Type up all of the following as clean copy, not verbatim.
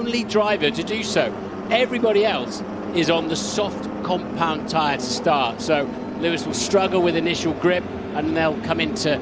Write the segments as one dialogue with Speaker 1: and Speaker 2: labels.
Speaker 1: only driver to do so. Everybody else is on the soft compound tyre to start. So Lewis will struggle with initial grip, and they'll come into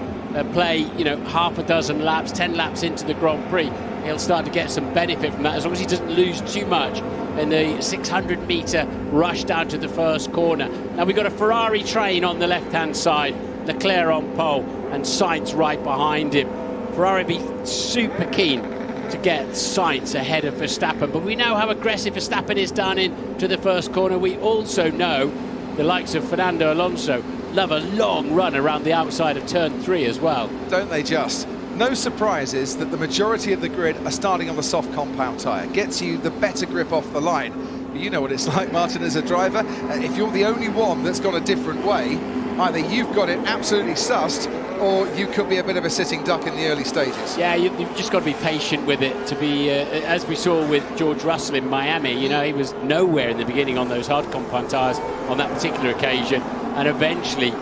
Speaker 1: play, half a dozen laps, 10 laps into the Grand Prix. He'll start to get some benefit from that, as long as he doesn't lose too much in the 600-metre rush down to the first corner. Now we've got a Ferrari train on the left-hand side, Leclerc on pole, and Sainz right behind him. Ferrari be super keen to get Sainz ahead of Verstappen, but we know how aggressive Verstappen is down into the first corner. We also know the likes of Fernando Alonso love a long run around the outside of turn 3 as well.
Speaker 2: Don't they just? No surprises that the majority of the grid are starting on the soft compound tyre. Gets you the better grip off the line. But you know what it's like, Martin, as a driver. If you're the only one that's gone a different way, either you've got it absolutely sussed, or you could be a bit of a sitting duck in the early stages.
Speaker 1: Yeah, you've just got to be patient with it. To be, as we saw with George Russell in Miami, he was nowhere in the beginning on those hard compound tyres on that particular occasion, and eventually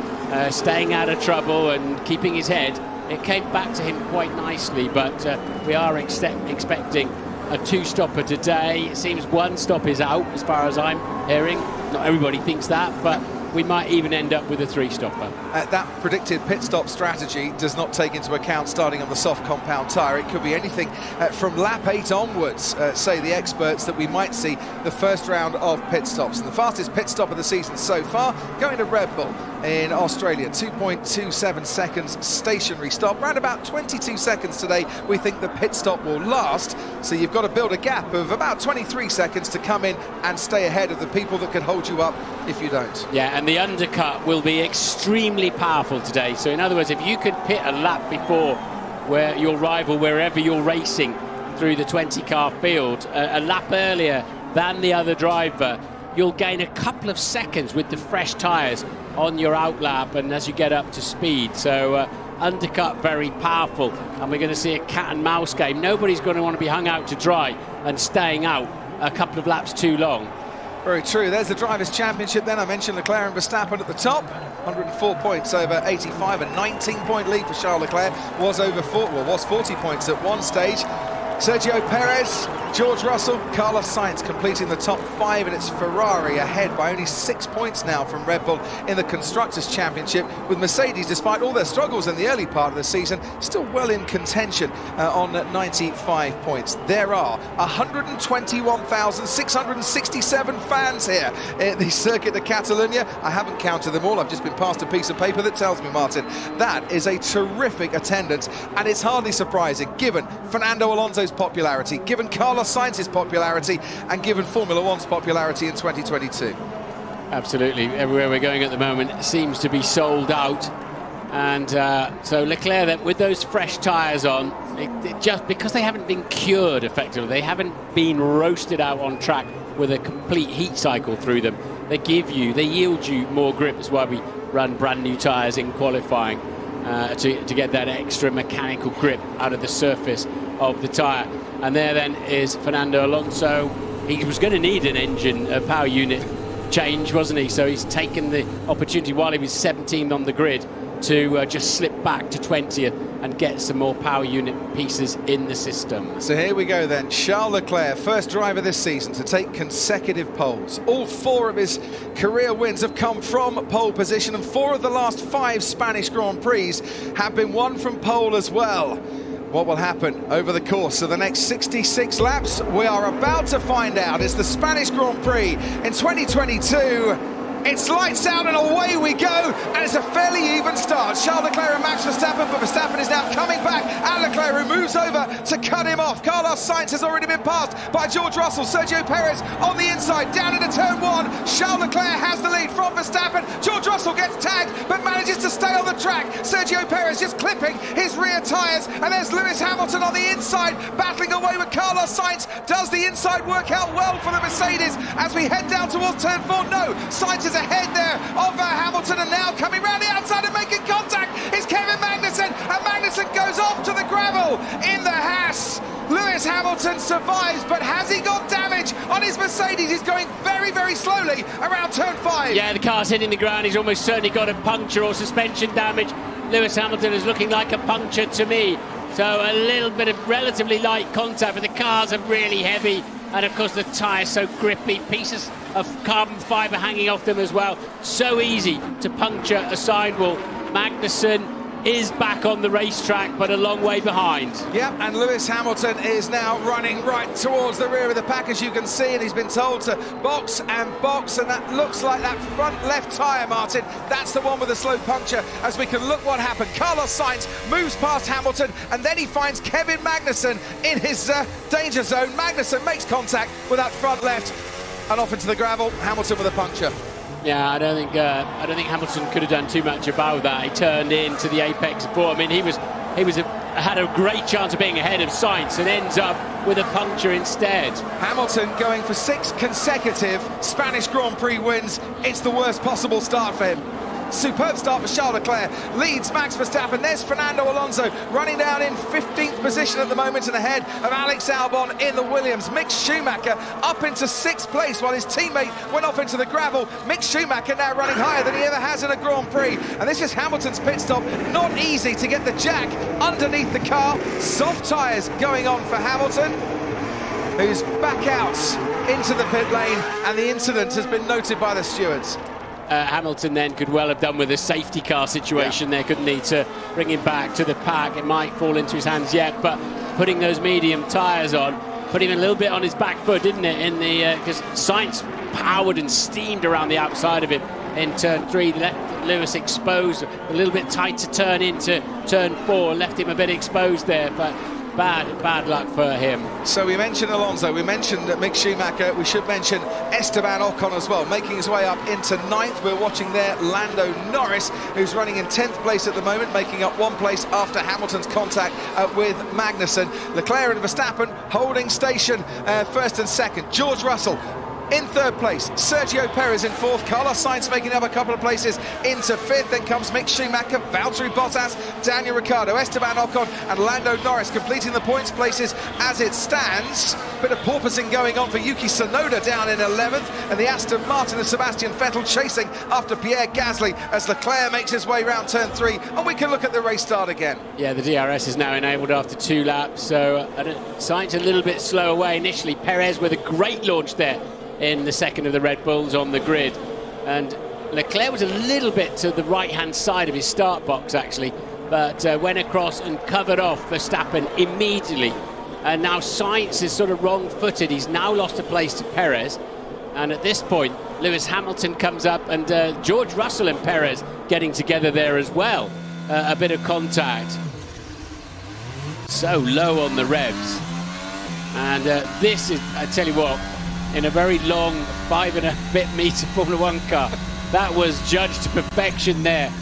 Speaker 1: staying out of trouble and keeping his head, it came back to him quite nicely. But we are expecting a 2-stopper today. It seems 1 stop is out, as far as I'm hearing. Not everybody thinks that, but we might even end up with a 3-stopper.
Speaker 2: That predicted pit stop strategy does not take into account starting on the soft compound tyre. It could be anything from lap 8 onwards, say the experts, that we might see the first round of pit stops. And the fastest pit stop of the season so far going to Red Bull in Australia, 2.27 seconds stationary stop. Around about 22 seconds today we think the pit stop will last, so you've got to build a gap of about 23 seconds to come in and stay ahead of the people that can hold you up if you don't.
Speaker 1: Yeah, and the undercut will be extremely powerful today. So in other words, if you could pit a lap before where your rival, wherever you're racing through the 20-car field, a lap earlier than the other driver, you'll gain a couple of seconds with the fresh tyres on your outlap and as you get up to speed. So undercut very powerful, and we're going to see a cat and mouse game. Nobody's going to want to be hung out to dry and staying out a couple of laps too long.
Speaker 2: Very true. There's the Drivers' Championship then. I mentioned Leclerc and Verstappen at the top. 104 points over 85. A 19-point lead for Charles Leclerc. Was 40 points at one stage. Sergio Perez, George Russell, Carlos Sainz completing the top 5, and it's Ferrari ahead by only 6 points now from Red Bull in the Constructors' Championship, with Mercedes, despite all their struggles in the early part of the season, still well in contention on 95 points. There are 121,667 fans here at the Circuit de Catalunya. I haven't counted them all, I've just been passed a piece of paper that tells me, Martin, that is a terrific attendance, and it's hardly surprising given Fernando Alonso's popularity, given Carlos Sainz's popularity, and given Formula One's popularity in 2022.
Speaker 1: Absolutely, everywhere we're going at the moment seems to be sold out, and so Leclerc, with those fresh tyres on, it just because they haven't been cured effectively, they haven't been roasted out on track with a complete heat cycle through them. They yield you more grip. That's why we run brand new tyres in qualifying, to get that extra mechanical grip out of the surface of the tyre. And there then is Fernando Alonso. He was going to need an engine, a power unit change, wasn't he? So he's taken the opportunity while he was 17th on the grid to just slip back to 20th and get some more power unit pieces in the system.
Speaker 2: So here we go then. Charles Leclerc, first driver this season to take consecutive poles. All 4 of his career wins have come from pole position, and 4 of the last 5 Spanish Grand Prix have been won from pole as well. What will happen over the course of the next 66 laps? We are about to find out. It's the Spanish Grand Prix in 2022. It's lights out and away we go, and it's a fairly even start. Charles Leclerc and Max Verstappen, but Verstappen is now coming back, and Leclerc, who moves over to cut him off. Carlos Sainz has already been passed by George Russell. Sergio Perez on the inside, down into turn 1. Charles Leclerc has the lead from Verstappen. George Russell gets tagged, but manages to stay on the track. Sergio Perez just clipping his rear tyres, and there's Lewis Hamilton on the inside, battling away with Carlos Sainz. Does the inside work out well for the Mercedes as we head down towards turn 4? No, Sainz is ahead there of Hamilton, and now coming round the outside and making contact is Kevin Magnussen, and Magnussen goes off to the gravel in the Haas. Lewis Hamilton survives, but has he got damage on his Mercedes? He's going very, very slowly around turn 5.
Speaker 1: Yeah, the car's hitting the ground. He's almost certainly got a puncture or suspension damage. Lewis Hamilton is looking like a puncture to me. So a little bit of relatively light contact, but the cars are really heavy. And of course the tyres so grippy, pieces of carbon fibre hanging off them as well. So easy to puncture a sidewall. Magnussen is back on the racetrack, but a long way behind.
Speaker 2: Yep, and Lewis Hamilton is now running right towards the rear of the pack, as you can see, and he's been told to box, and that looks like that front left tyre, Martin. That's the one with the slow puncture, as we can look what happened. Carlos Sainz moves past Hamilton, and then he finds Kevin Magnussen in his danger zone. Magnussen makes contact with that front left, and off into the gravel. Hamilton with a puncture.
Speaker 1: Yeah, I don't think Hamilton could have done too much about that. He turned into the apex before. I mean, he had a great chance of being ahead of Sainz and ends up with a puncture instead. Hamilton
Speaker 2: going for 6 consecutive Spanish Grand Prix wins. It's the worst possible start for him. Superb start for Charles Leclerc, leads Max Verstappen. There's Fernando Alonso running down in 15th position at the moment and ahead of Alex Albon in the Williams. Mick Schumacher up into 6th place while his teammate went off into the gravel. Mick Schumacher now running higher than he ever has in a Grand Prix. And this is Hamilton's pit stop. Not easy to get the jack underneath the car. Soft tyres going on for Hamilton, who's back out into the pit lane, and the incident has been noted by the stewards.
Speaker 1: Hamilton then could well have done with a safety car situation there, couldn't he, to bring him back to the pack. It might fall into his hands yet, but putting those medium tyres on put him a little bit on his back foot, didn't it, in the because Sainz powered and steamed around the outside of him in turn 3, left Lewis exposed, a little bit tight to turn into turn 4, left him a bit exposed there, but bad luck for him.
Speaker 2: So we mentioned Alonso, we mentioned Mick Schumacher, we should mention Esteban Ocon as well, making his way up into 9th. We're watching there Lando Norris, who's running in 10th place at the moment, making up 1 place after Hamilton's contact with Magnussen. Leclerc and Verstappen holding station 1st and 2nd. George Russell in 3rd place, Sergio Perez in 4th, Carlos Sainz making up a couple of places into 5th. Then comes Mick Schumacher, Valtteri Bottas, Daniel Ricciardo, Esteban Ocon and Lando Norris completing the points places as it stands. Bit of porpoising going on for Yuki Tsunoda down in 11th, and the Aston Martin of Sebastian Vettel chasing after Pierre Gasly as Leclerc makes his way round turn 3, and we can look at the race start again.
Speaker 1: Yeah, the DRS is now enabled after 2 laps, so Sainz a little bit slow away initially. Perez with a great launch there in the second of the Red Bulls on the grid, and Leclerc was a little bit to the right hand side of his start box actually, but went across and covered off Verstappen immediately, and now Sainz is sort of wrong footed. He's now lost a place to Perez, and at this point Lewis Hamilton comes up, and George Russell and Perez getting together there as well. A bit of contact, so low on the revs, and this is, I tell you what, in a very long 5 and a bit metre Formula 1 car. That was judged to perfection there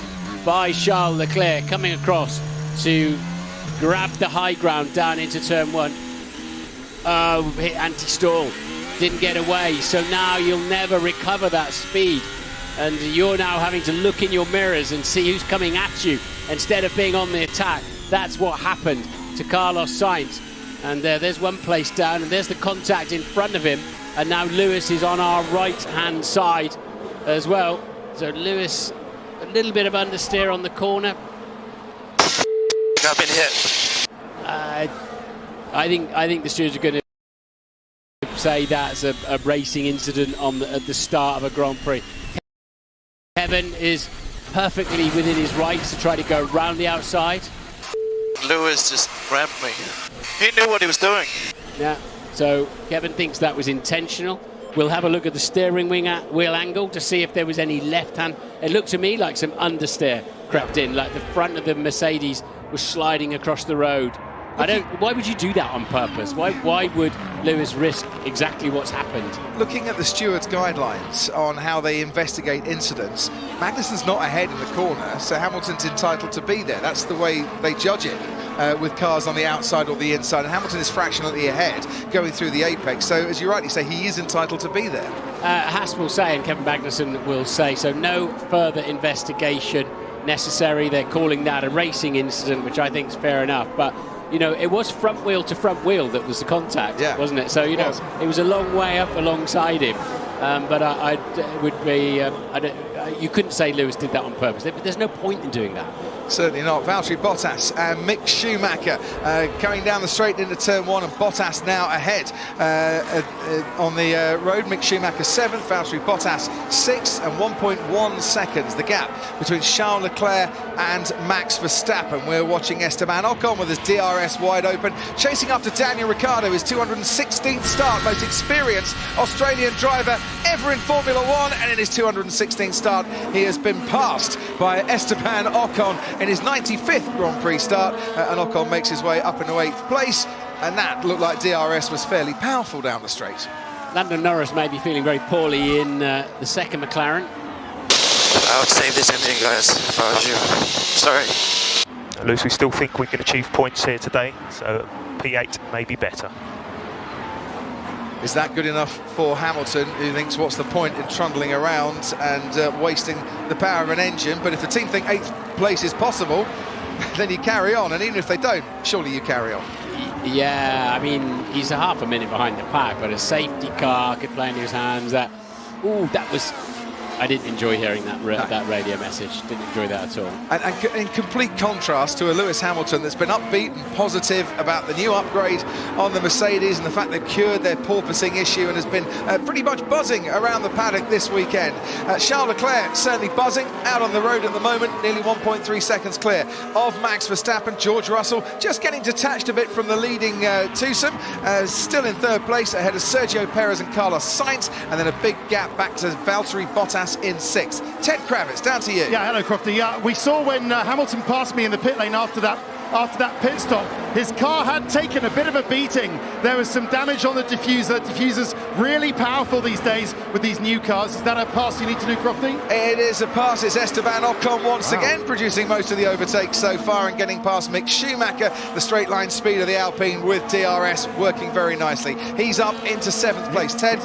Speaker 1: by Charles Leclerc, coming across to grab the high ground down into turn 1. Hit anti-stall, didn't get away, so now you'll never recover that speed, and you're now having to look in your mirrors and see who's coming at you instead of being on the attack. That's what happened to Carlos Sainz, and there's 1 place down, and there's the contact in front of him. And now Lewis is on our right-hand side as well. So Lewis, a little bit of understeer on the corner.
Speaker 3: I've been hit.
Speaker 1: I think the stewards are going to say that's a racing incident at the start of a Grand Prix. Kevin is perfectly within his rights to try to go round the outside.
Speaker 3: Lewis just grabbed me. He knew what he was doing.
Speaker 1: Yeah. So Kevin thinks that was intentional. We'll have a look at the steering wheel angle to see if there was any left hand. It looked to me like some understeer crept in, like the front of the Mercedes was sliding across the road. Why would you do that on purpose? Why would Lewis risk exactly what's happened?
Speaker 2: Looking at the stewards' guidelines on how they investigate incidents, Magnussen's not ahead in the corner, so Hamilton's entitled to be there. That's the way they judge it. With cars on the outside or the inside, and Hamilton is fractionally ahead going through the apex, so as you rightly say, he is entitled to be there.
Speaker 1: Haas will say, and Kevin Magnussen will say, so no further investigation necessary. They're calling that a racing incident, which I think is fair enough, but you know, it was front wheel to front wheel that was the contact, wasn't it? So, you know, it was a long way up alongside him. But you couldn't say Lewis did that on purpose. There's no point in doing that.
Speaker 2: Certainly not. Valtteri Bottas and Mick Schumacher going down the straight into turn 1, and Bottas now ahead on the road. Mick Schumacher 7th, Valtteri Bottas 6th, and 1.1 seconds the gap between Charles Leclerc and Max Verstappen. We're watching Esteban Ocon with his DRS wide open, chasing after Daniel Ricciardo, his 216th start, most experienced Australian driver ever in Formula 1, and in his 216th start he has been passed by Esteban Ocon in his 95th Grand Prix start, and Ocon makes his way up into 8th place, and that looked like DRS was fairly powerful down the straight.
Speaker 1: Lando Norris may be feeling very poorly in the second McLaren.
Speaker 3: I would save this engine, guys, if I was you. Sorry.
Speaker 4: Lewis, we still think we can achieve points here today, so P8 may be better.
Speaker 2: Is that good enough for Hamilton, who thinks what's the point in trundling around and wasting the power of an engine? But if the team think 8th place is possible, then you carry on, and even if they don't, surely you carry on.
Speaker 1: Yeah, I mean, he's a half a minute behind the pack, but a safety car could play in his hands. That was... I didn't enjoy hearing that radio message. Didn't enjoy that at all.
Speaker 2: And in complete contrast to a Lewis Hamilton that's been upbeat and positive about the new upgrade on the Mercedes and the fact they've cured their porpoising issue and has been pretty much buzzing around the paddock this weekend. Charles Leclerc certainly buzzing out on the road at the moment, nearly 1.3 seconds clear of Max Verstappen. George Russell just getting detached a bit from the leading twosome, still in 3rd place ahead of Sergio Perez and Carlos Sainz, and then a big gap back to Valtteri Bottas in 6th. Ted Kravitz, down to you.
Speaker 5: Yeah, hello, Crofty. We saw when Hamilton passed me in the pit lane after that pit stop, his car had taken a bit of a beating. There was some damage on the diffuser. Diffuser's really powerful these days with these new cars. Is that a pass you need to do, Crofty?
Speaker 2: It is a pass. It's Esteban Ocon once again producing most of the overtakes so far and getting past Mick Schumacher. The straight line speed of the Alpine with DRS working very nicely. He's up into 7th place. Ted,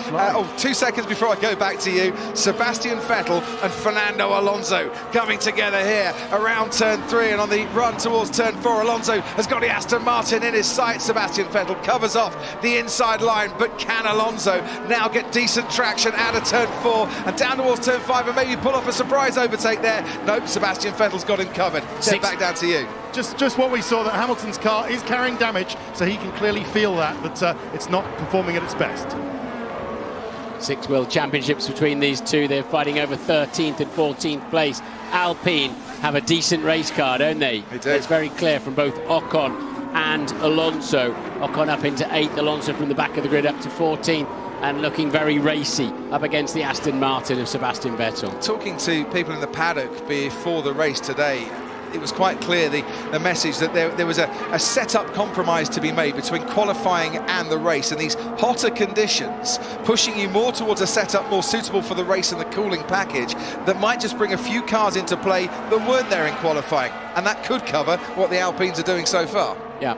Speaker 2: 2 seconds before I go back to you, Sebastian Vettel and Fernando Alonso coming together here around turn 3, and on the run towards turn 4, Alonso has got the Aston Martin in his sight. Sebastian Vettel covers off the inside line, but can Alonso now get decent traction out of turn 4 and down towards turn 5 and maybe pull off a surprise overtake there? Nope, Sebastian Vettel's got him covered. Ted, back down to you.
Speaker 5: Just what we saw, that Hamilton's car is carrying damage, so he can clearly feel that it's not performing at its best.
Speaker 1: 6 World Championships between these two. They're fighting over 13th and 14th place. Alpine have a decent race car, don't they?
Speaker 2: They do.
Speaker 1: It's very clear from both Ocon and Alonso. Ocon up into 8th, Alonso from the back of the grid up to 14th, and looking very racy up against the Aston Martin of Sebastian Vettel.
Speaker 2: Talking to people in the paddock before the race today, it was quite clear, the message that there was a set-up compromise to be made between qualifying and the race, and these hotter conditions pushing you more towards a setup more suitable for the race and the cooling package that might just bring a few cars into play that weren't there in qualifying, and that could cover what the Alpines are doing so far.
Speaker 1: Yeah,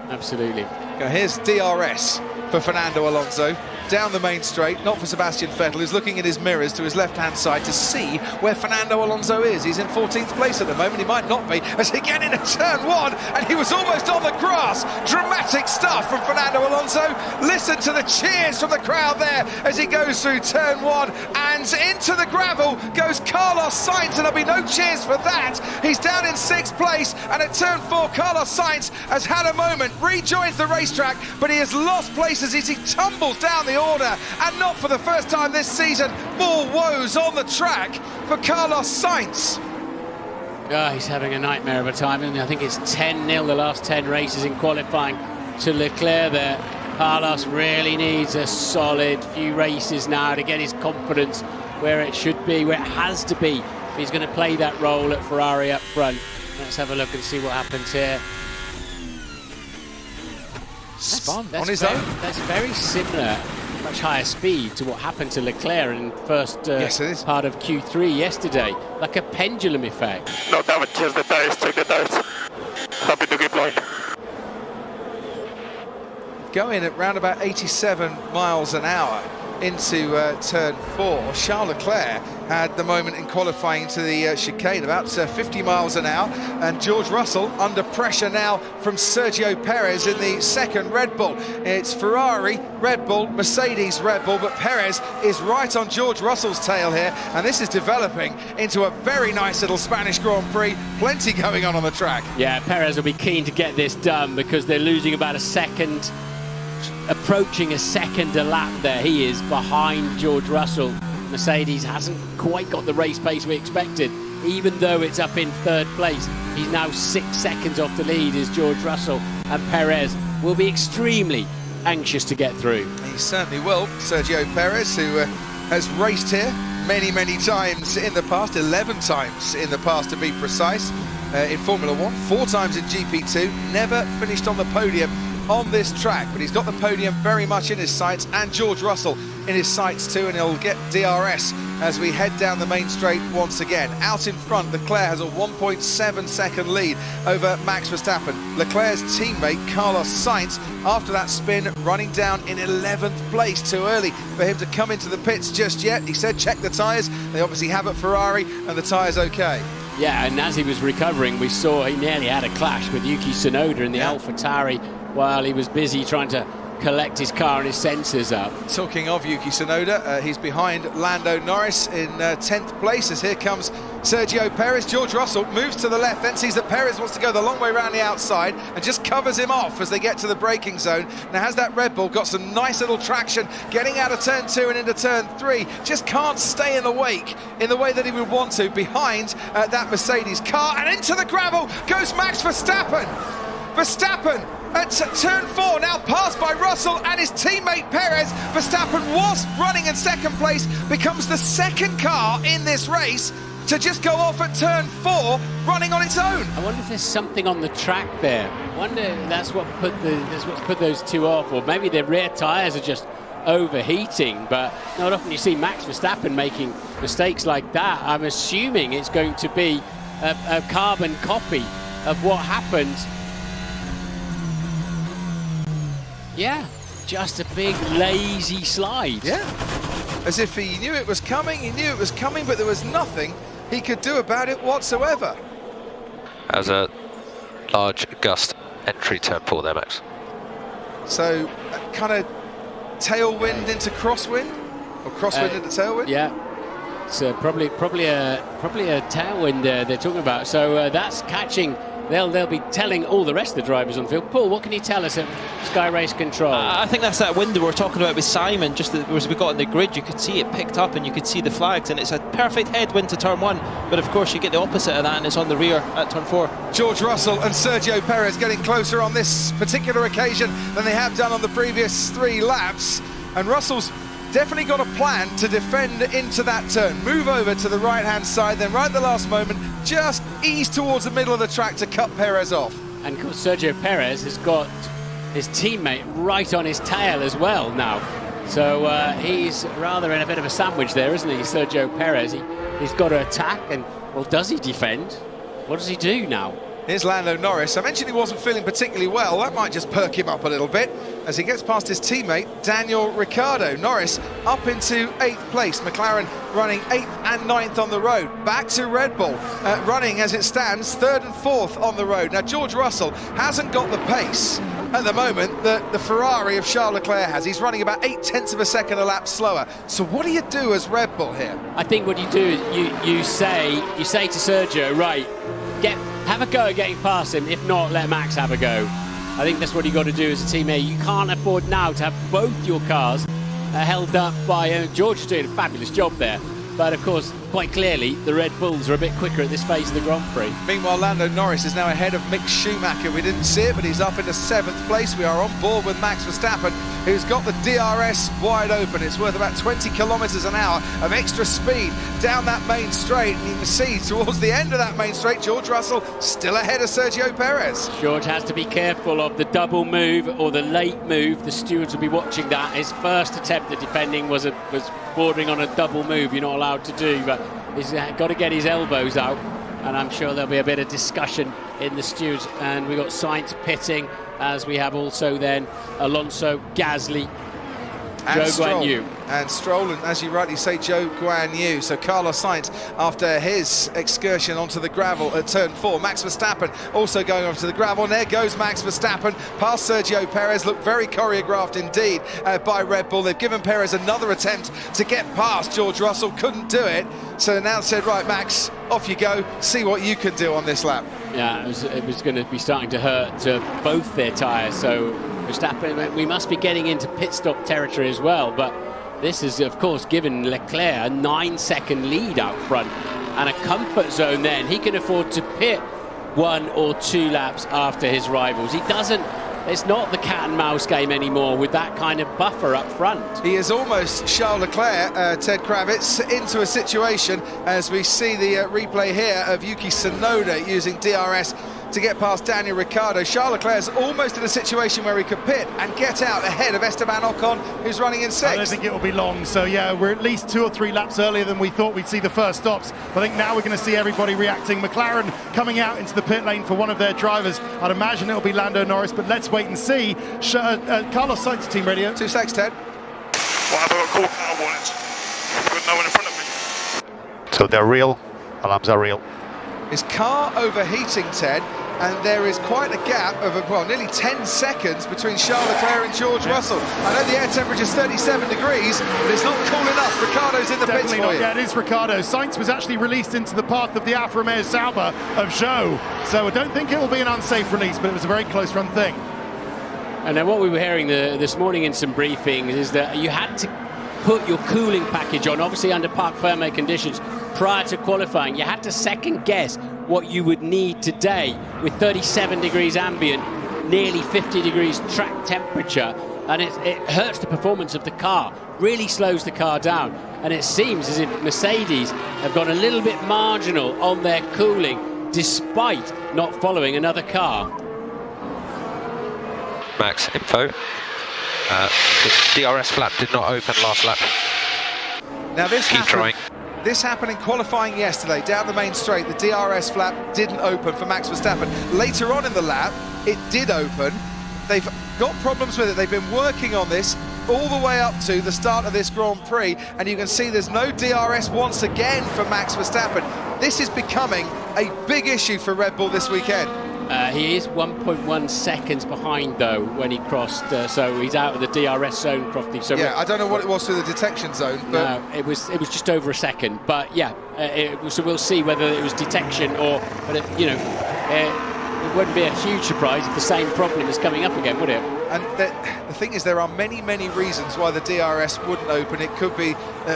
Speaker 1: absolutely.
Speaker 2: Now here's DRS for Fernando Alonso down the main straight, not for Sebastian Vettel, who's looking in his mirrors to his left-hand side to see where Fernando Alonso is. He's in 14th place at the moment. He might not be as he get into turn 1, and he was almost on the grass. Dramatic stuff from Fernando Alonso. Listen to the cheers from the crowd there as he goes through turn 1, and into the gravel goes Carlos Sainz, and there'll be no cheers for that. He's down in 6th place, and at turn 4, Carlos Sainz has had a moment, rejoins the racetrack, but he has lost places as he tumbles down the order, and not for the first time this season. More woes on the track for Carlos Sainz.
Speaker 1: Oh, he's having a nightmare of a time, isn't he? I think it's 10-0 the last 10 races in qualifying to Leclerc there. Carlos really needs a solid few races now to get his confidence where it should be, where it has to be. He's going to play that role at Ferrari up front. Let's have a look and see what happens here.
Speaker 2: Spun on his own.
Speaker 1: That's very similar, much higher speed to what happened to Leclerc in first part of Q3 yesterday, like a pendulum effect.
Speaker 4: No damage, just the tires, check the tires. Happy to keep going.
Speaker 2: Going at round about 87 miles an hour. into turn 4. Charles Leclerc had the moment in qualifying into the chicane, about 50 miles an hour, and George Russell under pressure now from Sergio Perez in the second Red Bull. It's Ferrari, Red Bull, Mercedes, Red Bull, but Perez is right on George Russell's tail here, and this is developing into a very nice little Spanish Grand Prix. Plenty going on the track.
Speaker 1: Yeah, Perez will be keen to get this done because they're losing about a second, approaching a second a lap there. He is behind George Russell. Mercedes hasn't quite got the race pace we expected, even though it's up in third place. He's now 6 seconds off the lead is George Russell, and Perez will be extremely anxious to get through.
Speaker 2: He certainly will. Sergio Perez, who has raced here many times in the past, 11 times in the past to be precise, in Formula 1, 4 times in GP2, never finished on the podium on this track, but he's got the podium very much in his sights, and George Russell in his sights too, and he'll get DRS as we head down the main straight once again. Out in front, Leclerc has a 1.7 second lead over Max Verstappen. Leclerc's teammate Carlos Sainz, after that spin, running down in 11th place. Too early for him to come into the pits just yet. He said check the tyres. They obviously have at Ferrari, and the tyres okay.
Speaker 1: Yeah, and as he was recovering, we saw he nearly had a clash with Yuki Tsunoda in the AlphaTauri while he was busy trying to collect his car and his sensors up.
Speaker 2: Talking of Yuki Tsunoda, he's behind Lando Norris in 10th place as here comes Sergio Perez. George Russell moves to the left, then sees that Perez wants to go the long way around the outside and just covers him off as they get to the braking zone. Now has that Red Bull got some nice little traction getting out of turn 2 and into turn 3, just can't stay in the wake in the way that he would want to behind that Mercedes car, and into the gravel goes Max Verstappen. Verstappen at turn 4, now passed by Russell and his teammate Perez. Verstappen was running in second place, becomes the second car in this race to just go off at turn 4, running on its own.
Speaker 1: I wonder if there's something on the track there. I wonder if that's what's put those two off, or maybe their rear tyres are just overheating. But not often you see Max Verstappen making mistakes like that. I'm assuming it's going to be a carbon copy of what happened. Yeah, just a big lazy slide.
Speaker 2: Yeah, as if he knew it was coming, but there was nothing he could do about it whatsoever.
Speaker 3: That was a large gust entry turn 4 there, Max.
Speaker 2: So, kind of tailwind into crosswind, or crosswind into tailwind?
Speaker 1: Yeah, it's probably a tailwind they're talking about. So that's catching. They'll be telling all the rest of the drivers on the field. Paul, what can you tell us at Sky Race Control?
Speaker 6: I think that's that window we're talking about with Simon. Just as we got on the grid, you could see it picked up and you could see the flags, and it's a perfect headwind to turn 1. But of course, you get the opposite of that, and it's on the rear at turn 4.
Speaker 2: George Russell and Sergio Perez getting closer on this particular occasion than they have done on the previous 3 laps. And Russell's definitely got a plan to defend into that turn. Move over to the right-hand side, then right at the last moment, just ease towards the middle of the track to cut Perez off.
Speaker 1: And of course, Sergio Perez has got his teammate right on his tail as well now. So he's rather in a bit of a sandwich there, isn't he, Sergio Perez? He's got to attack, and, well, does he defend? What does he do now?
Speaker 2: Here's Lando Norris. I mentioned he wasn't feeling particularly well. That might just perk him up a little bit as he gets past his teammate, Daniel Ricciardo. Norris up into 8th place. McLaren running 8th and 9th on the road. Back to Red Bull, running as it stands 3rd and 4th on the road. Now, George Russell hasn't got the pace at the moment that the Ferrari of Charles Leclerc has. He's running about 0.8 of a second a lap slower. So what do you do as Red Bull here?
Speaker 1: I think what you do is you say to Sergio, right, have a go at getting past him. If not, let Max have a go. I think that's what you got to do as a teammate. You can't afford now to have both your cars held up by George is doing a fabulous job there. But of course, quite clearly, the Red Bulls are a bit quicker at this phase of the Grand Prix.
Speaker 2: Meanwhile, Lando Norris is now ahead of Mick Schumacher. We didn't see it, but he's up into 7th place. We are on board with Max Verstappen, who's got the DRS wide open. It's worth about 20 kilometres an hour of extra speed down that main straight. And you can see towards the end of that main straight, George Russell still ahead of Sergio Perez.
Speaker 1: George has to be careful of the double move or the late move. The stewards will be watching that. His first attempt at defending was bordering on a double move you're not allowed to do, but he's got to get his elbows out, and I'm sure there'll be a bit of discussion in the stewards. And we've got Sainz pitting, as we have also then Alonso, Gasly,
Speaker 2: And
Speaker 1: Zhou Guan Yu.
Speaker 2: And Stroll, and as you rightly say, Zhou Guan Yu. So Carlos Sainz, after his excursion onto the gravel at turn 4, Max Verstappen also going onto the gravel, and there goes Max Verstappen past Sergio Perez. Looked very choreographed indeed by Red Bull. They've given Perez another attempt to get past George Russell, couldn't do it. So now said, right, Max, off you go, see what you can do on this lap.
Speaker 1: Yeah, it was going to be starting to hurt both their tyres. So Verstappen, we must be getting into pit stop territory as well. But this has, of course, given Leclerc a 9-second lead up front and a comfort zone then. He can afford to pit 1 or 2 laps after his rivals. He doesn't. It's not the cat and mouse game anymore with that kind of buffer up front.
Speaker 2: He is almost Charles Leclerc, Ted Kravitz, into a situation as we see the replay here of Yuki Tsunoda using DRS to get past Daniel Ricciardo. Charles Leclerc is almost in a situation where he could pit and get out ahead of Esteban Ocon, who's running in 6th.
Speaker 5: I don't think it will be long, so yeah, we're at least 2 or 3 laps earlier than we thought we'd see the first stops. I think now we're going to see everybody reacting. McLaren coming out into the pit lane for one of their drivers. I'd imagine it'll be Lando Norris, but let's wait and see. Carlos Sainz, team radio.
Speaker 2: 2 seconds, Ted.
Speaker 7: Well, I've got call car warnings. I've got no one in front of me.
Speaker 4: So they're real, alarms are real.
Speaker 2: His car overheating, Ted, and there is quite a gap of, well, nearly 10 seconds between Charles Leclerc and George Russell. I know the air temperature is 37 degrees, but it's not cool enough. Ricciardo's in the pits for you.
Speaker 5: Yeah, it is Ricciardo. Sainz was actually released into the path of the Alfa Romeo Sauber of Zhou, so I don't think it will be an unsafe release, but it was a very close run thing.
Speaker 1: And then what we were hearing this morning in some briefings is that you had to put your cooling package on, obviously under parc fermé conditions, prior to qualifying. You had to second guess what you would need today with 37 degrees ambient, nearly 50 degrees track temperature, and it hurts the performance of the car, really slows the car down. And it seems as if Mercedes have got a little bit marginal on their cooling despite not following another car.
Speaker 8: Max, info. The DRS flap did not open last lap.
Speaker 2: Now this
Speaker 8: Keep trying.
Speaker 2: This happened in qualifying yesterday, down the main straight. The DRS flap didn't open for Max Verstappen. Later on in the lap, it did open. They've got problems with it. They've been working on this all the way up to the start of this Grand Prix, and you can see there's no DRS once again for Max Verstappen. This is becoming a big issue for Red Bull this weekend.
Speaker 1: He is 1.1 seconds behind, though, when he crossed, so he's out of the DRS zone, Crofty. So
Speaker 2: yeah, I don't know what it was through the detection zone, but
Speaker 1: no, it was just over a second. But yeah, so we'll see whether it was detection or, but it wouldn't be a huge surprise if the same problem is coming up again, would it?
Speaker 2: And the thing is, there are many reasons why the DRS wouldn't open. It could be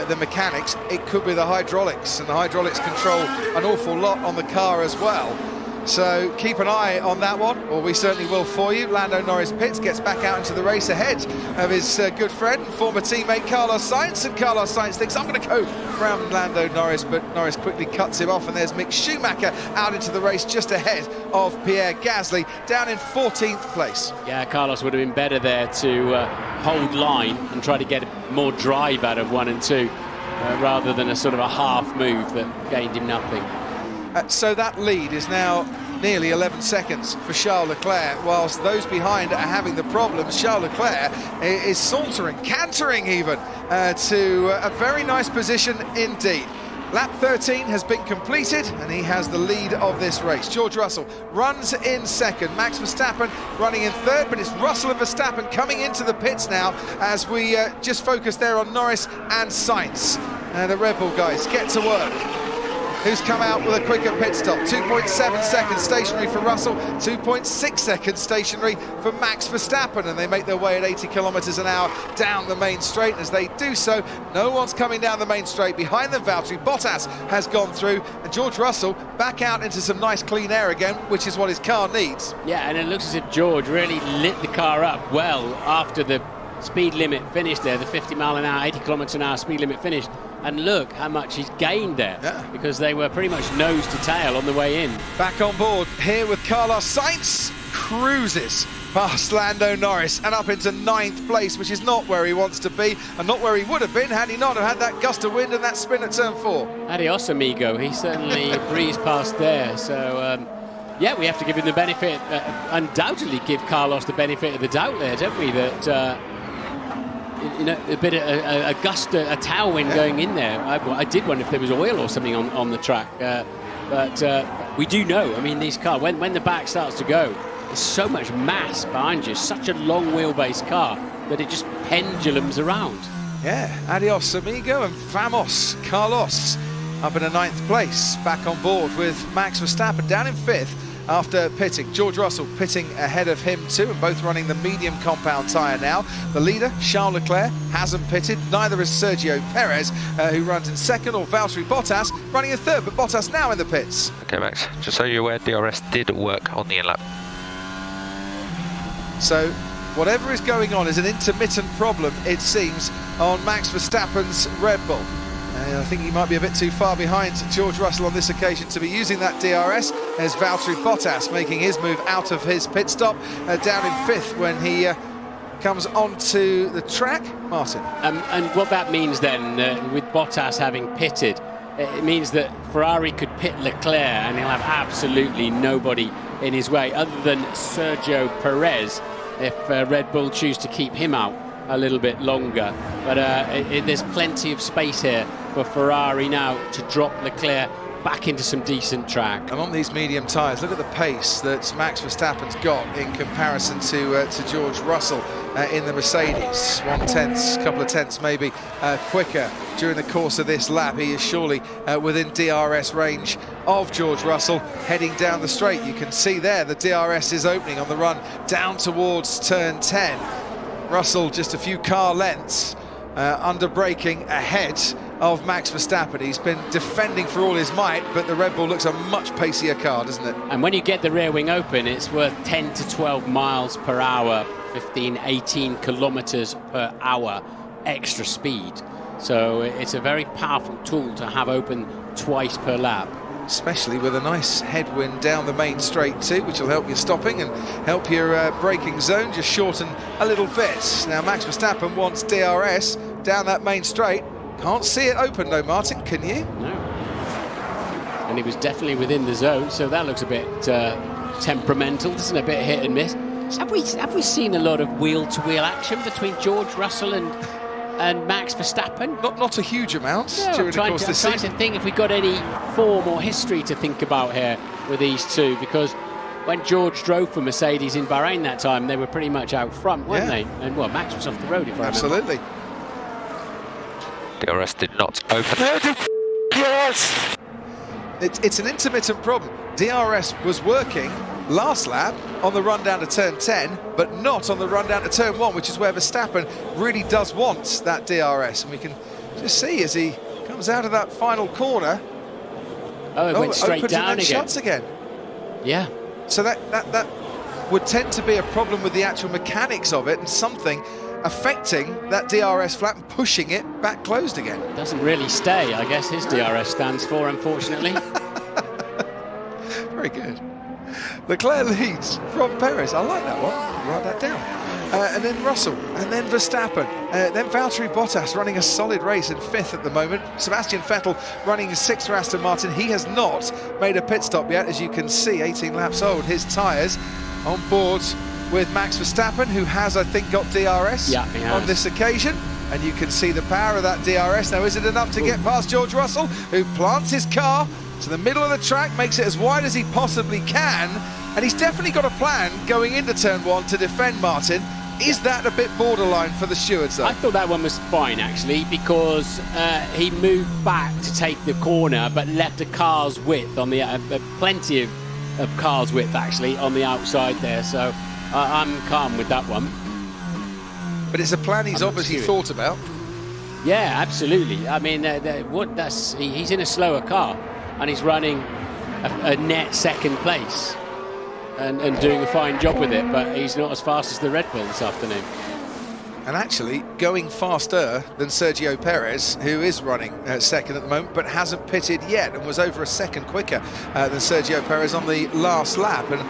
Speaker 2: the mechanics, it could be the hydraulics, and the hydraulics control an awful lot on the car as well. So keep an eye on that one, or we certainly will for you. Lando Norris pits, gets back out into the race ahead of his good friend and former teammate Carlos Sainz, and Carlos Sainz thinks, I'm going to go around Lando Norris, but Norris quickly cuts him off, and there's Mick Schumacher out into the race just ahead of Pierre Gasly, down in 14th place.
Speaker 1: Yeah, Carlos would have been better there to hold line and try to get more drive out of 1 and 2, rather than a sort of a half move that gained him nothing.
Speaker 2: So that lead is now nearly 11 seconds for Charles Leclerc, whilst those behind are having the problems. Charles Leclerc is sauntering, cantering even, to a very nice position indeed. Lap 13 has been completed, and he has the lead of this race. George Russell runs in 2nd. Max Verstappen running in 3rd, but it's Russell and Verstappen coming into the pits now as we just focus there on Norris and Sainz. The Red Bull guys get to work. Who's come out with a quicker pit stop? 2.7 seconds stationary for Russell, 2.6 seconds stationary for Max Verstappen, and they make their way at 80 kilometres an hour down the main straight. As they do so, no one's coming down the main straight. Behind them, Valtteri Bottas has gone through, and George Russell back out into some nice clean air again, which is what his car needs.
Speaker 1: Yeah, and it looks as if George really lit the car up well after the speed limit finished there, the 50 mile an hour, 80 kilometres an hour speed limit finished. And look how much he's gained there, because they were pretty much nose to tail on the way in.
Speaker 2: Back on board here with Carlos Sainz, cruises past Lando Norris and up into 9th place, which is not where he wants to be and not where he would have been had he not have had that gust of wind and that spin at turn 4.
Speaker 1: Adios, amigo. He certainly breezed past there. So, yeah, we have to give him the benefit, undoubtedly give Carlos the benefit of the doubt there, don't we? That you know, a bit of a gust, a tailwind going in there. I did wonder if there was oil or something on the track. But we do know, I mean, these cars, when the back starts to go, there's so much mass behind you, such a long wheelbase car, that it just pendulums around.
Speaker 2: Yeah, adios amigo, and vamos Carlos up in a 9th place, back on board with Max Verstappen down in 5th after pitting. George Russell pitting ahead of him too, and both running the medium compound tyre now. The leader, Charles Leclerc, hasn't pitted, neither has Sergio Perez, who runs in 2nd, or Valtteri Bottas running in 3rd, but Bottas now in the pits.
Speaker 8: Okay, Max, just so you're aware, DRS did work on the in-lap.
Speaker 2: So whatever is going on is an intermittent problem, it seems, on Max Verstappen's Red Bull. I think he might be a bit too far behind George Russell on this occasion to be using that DRS. There's Valtteri Bottas making his move out of his pit stop, down in 5th when he comes onto the track. Martin.
Speaker 1: And what that means then, with Bottas having pitted, it means that Ferrari could pit Leclerc and he'll have absolutely nobody in his way other than Sergio Perez if Red Bull choose to keep him out a little bit longer. But there's plenty of space here for Ferrari now to drop Leclerc back into some decent track.
Speaker 2: And on these medium tyres, look at the pace that Max Verstappen's got in comparison to George Russell in the Mercedes. 1/10, couple of tenths maybe quicker during the course of this lap. He is surely within DRS range of George Russell heading down the straight. You can see there the DRS is opening on the run down towards turn 10. Russell just a few car lengths under braking ahead of Max Verstappen. He's been defending for all his might, but the Red Bull looks a much pacier car, doesn't it?
Speaker 1: And when you get the rear wing open, it's worth 10 to 12 miles per hour, 15, 18 kilometers per hour extra speed. So it's a very powerful tool to have open twice per lap.
Speaker 2: Especially with a nice headwind down the main straight too, which will help your stopping and help your braking zone just shorten a little bit. Now Max Verstappen wants DRS down that main straight. Can't see it open though, Martin, can you?
Speaker 1: No. And he was definitely within the zone, so that looks a bit temperamental, doesn't it? A bit hit and miss. Have we seen a lot of wheel-to-wheel action between George Russell and Max Verstappen?
Speaker 2: Not a huge amount during the course of this season.
Speaker 1: I'm trying to think if we got any form or history to think about here with these two, because when George drove for Mercedes in Bahrain that time, they were pretty much out front, weren't they? And well, Max was off the road, if I remember.
Speaker 2: Absolutely.
Speaker 8: DRS did not open.
Speaker 2: Yes! It's an intermittent problem. DRS was working last lap on the run down to turn 10, but not on the run down to turn 1, which is where Verstappen really does want that DRS. And we can just see as he comes out of that final corner.
Speaker 1: Oh, it went straight down
Speaker 2: and then
Speaker 1: again.
Speaker 2: shuts again.
Speaker 1: Yeah.
Speaker 2: So that would tend to be a problem with the actual mechanics of it, and something affecting that DRS flap and pushing it back closed again.
Speaker 1: Doesn't really stay, I guess his DRS stands for, unfortunately.
Speaker 2: Very good. Leclerc leads from Perez. I like that one. Write that down. And then Russell, and then Verstappen, then Valtteri Bottas running a solid race in 5th at the moment. Sebastian Vettel running 6th for Aston Martin. He has not made a pit stop yet, as you can see, 18 laps old. His tyres on board with Max Verstappen, who has, I think, got DRS on this occasion. And you can see the power of that DRS. Now, is it enough to get past George Russell, who plants his car to the middle of the track, makes it as wide as he possibly can, and he's definitely got a plan going into turn 1 to defend Martin. Is that a bit borderline for the stewards, though?
Speaker 1: I thought that one was fine, actually, because he moved back to take the corner, but left a car's width on the plenty of car's width, actually, on the outside there. So I'm calm with that one.
Speaker 2: But it's a plan he's obviously thought about.
Speaker 1: Yeah, absolutely. I mean, he's in a slower car, and he's running a net 2nd place. And doing a fine job with it, but he's not as fast as the Red Bull this afternoon.
Speaker 2: And actually going faster than Sergio Perez, who is running 2nd at the moment, but hasn't pitted yet and was over a 2nd quicker than Sergio Perez on the last lap, and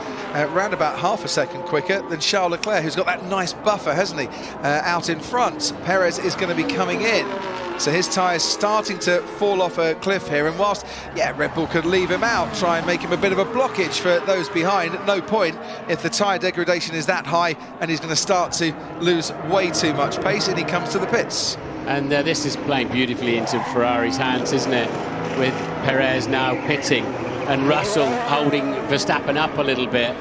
Speaker 2: around about half a second quicker than Charles Leclerc, who's got that nice buffer, hasn't he, out in front. Perez is going to be coming in So his tyres starting to fall off a cliff here, and whilst, yeah, Red Bull could leave him out, try and make him a bit of a blockage for those behind, at no point, if the tyre degradation is that high and he's going to start to lose way too much pace, and he comes to the pits.
Speaker 1: And this is playing beautifully into Ferrari's hands, isn't it? With Perez now pitting and Russell holding Verstappen up a little bit.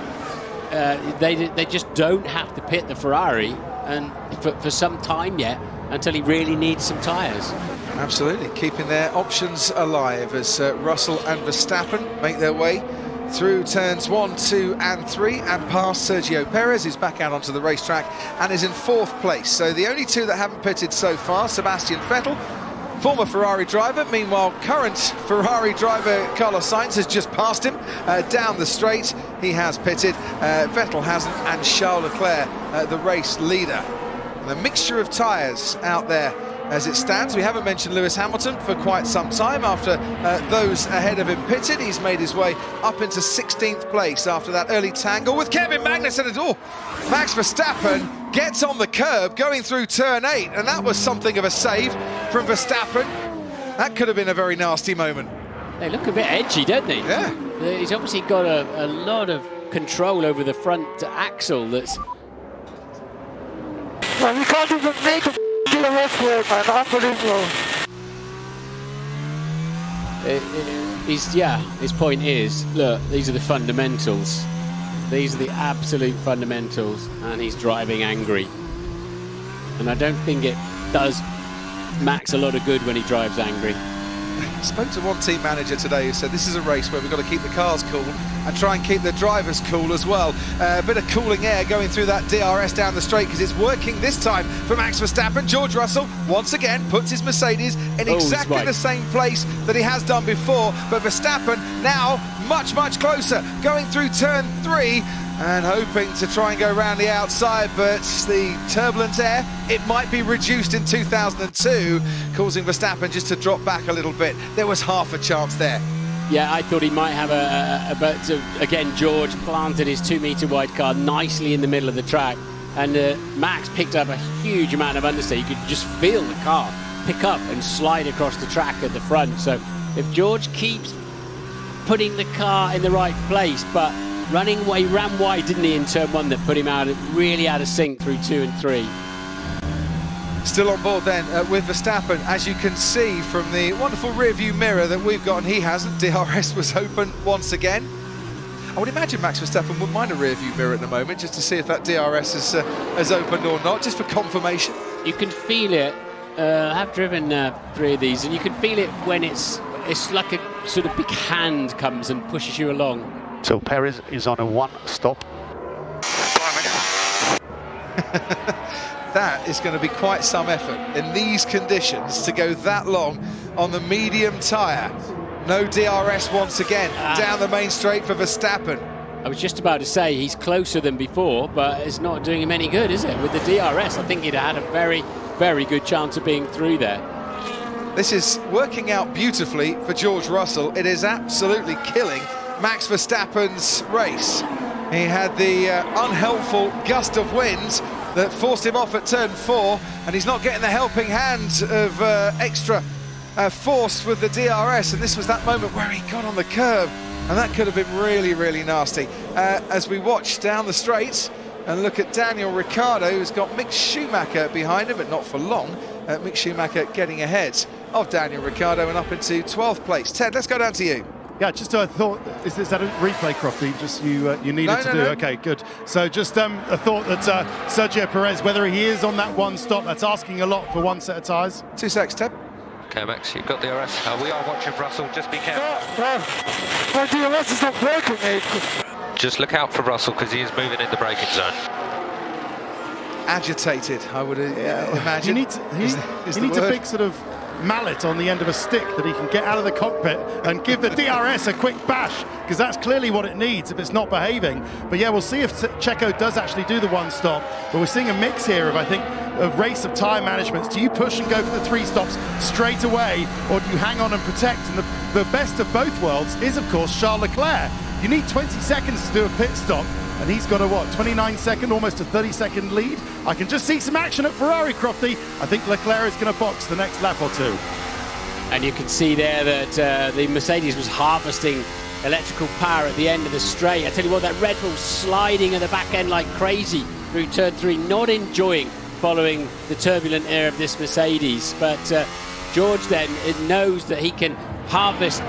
Speaker 1: They just don't have to pit the Ferrari and for some time yet, until he really needs some tyres.
Speaker 2: Absolutely, keeping their options alive as Russell and Verstappen make their way through turns 1, 2 and 3 and past Sergio Perez, who's back out onto the racetrack and is in 4th place. So the only two that haven't pitted so far, Sebastian Vettel, former Ferrari driver. Meanwhile, current Ferrari driver Carlos Sainz has just passed him down the straight. He has pitted, Vettel hasn't, and Charles Leclerc, the race leader. And a mixture of tyres out there as it stands. We haven't mentioned Lewis Hamilton for quite some time after those ahead of him pitted. He's made his way up into 16th place after that early tangle with Kevin Magnussen. And Max Verstappen gets on the curb going through turn 8, and that was something of a save from Verstappen. That could have been a very nasty moment.
Speaker 1: They look a bit edgy, don't they?
Speaker 2: Yeah.
Speaker 1: He's obviously got a lot of control over the front axle that's...
Speaker 9: Well, you can't even make a DRS work, man. Unbelievable.
Speaker 1: His point is, look, these are the fundamentals. These are the absolute fundamentals, and he's driving angry. And I don't think it does Max a lot of good when he drives angry.
Speaker 2: I spoke to one team manager today who said this is a race where we've got to keep the cars cool and try and keep the drivers cool as well. A bit of cooling air going through that DRS down the straight, because it's working this time for Max Verstappen. George Russell once again puts his Mercedes in exactly the same place that he has done before, but Verstappen now much closer, going through turn 3 and hoping to try and go around the outside, but the turbulent air, it might be reduced in 2002, causing Verstappen just to drop back a little bit. There was half a chance there.
Speaker 1: Yeah, I thought he might have but again, George planted his 2-metre wide car nicely in the middle of the track, and Max picked up a huge amount of understeer. You could just feel the car pick up and slide across the track at the front. So if George keeps putting the car in the right place, but running away, ran wide, didn't he, in turn 1, that put him really out of sync through 2 and 3.
Speaker 2: Still on board then with Verstappen, as you can see from the wonderful rear view mirror that we've got, and he hasn't. DRS was open once again. I would imagine Max Verstappen wouldn't mind a rear view mirror at the moment, just to see if that DRS has opened or not, just for confirmation.
Speaker 1: You can feel it. I've driven 3 of these, and you can feel it when it's like a sort of big hand comes and pushes you along.
Speaker 4: So Perez is on a 1-stop.
Speaker 2: That is going to be quite some effort in these conditions to go that long on the medium tyre. No DRS once again down the main straight for Verstappen.
Speaker 1: I was just about to say he's closer than before, but it's not doing him any good, is it? With the DRS, I think he'd had a very good chance of being through there.
Speaker 2: This is working out beautifully for George Russell. It is absolutely killing Max Verstappen's race. He had the unhelpful gust of wind that forced him off at turn 4, and he's not getting the helping hand of extra force with the DRS, and this was that moment where he got on the curb, and that could have been really nasty. As we watch down the straight and look at Daniel Ricciardo, who's got Mick Schumacher behind him, but not for long. Mick Schumacher getting ahead of Daniel Ricciardo and up into 12th place. Ted, let's go down to you.
Speaker 5: Yeah, just I thought, is that a replay, Crofty? Just you needed to do.
Speaker 2: No.
Speaker 5: Okay, good. So just a thought that Sergio Perez, whether he is on that 1 stop, that's asking a lot for 1 set of tyres.
Speaker 2: 2 seconds, Ted.
Speaker 8: Okay, Max, you've got DRS. We are watching Russell, just be careful.
Speaker 9: My DRS is not working, mate.
Speaker 8: Just look out for Russell, because he is moving in the braking zone.
Speaker 2: Agitated, I would imagine.
Speaker 5: He needs a big sort of mallet on the end of a stick that he can get out of the cockpit and give the DRS a quick bash, because that's clearly what it needs if it's not behaving. But yeah, we'll see if Checo does actually do the 1 stop. But we're seeing a mix here of, I think, a race of tyre management. Do you push and go for the 3 stops straight away, or do you hang on and protect? And the best of both worlds is, of course, Charles Leclerc. You need 20 seconds to do a pit stop. and he's got a, 29-second, almost a 30-second lead. I can just see some action at Ferrari, Crofty. I think Leclerc is going to box the next lap or two.
Speaker 1: And you can see there that the Mercedes was harvesting electrical power at the end of the straight. I tell you what, that Red Bull sliding at the back end like crazy through turn 3, not enjoying following the turbulent air of this Mercedes. But George then knows that he can harvest,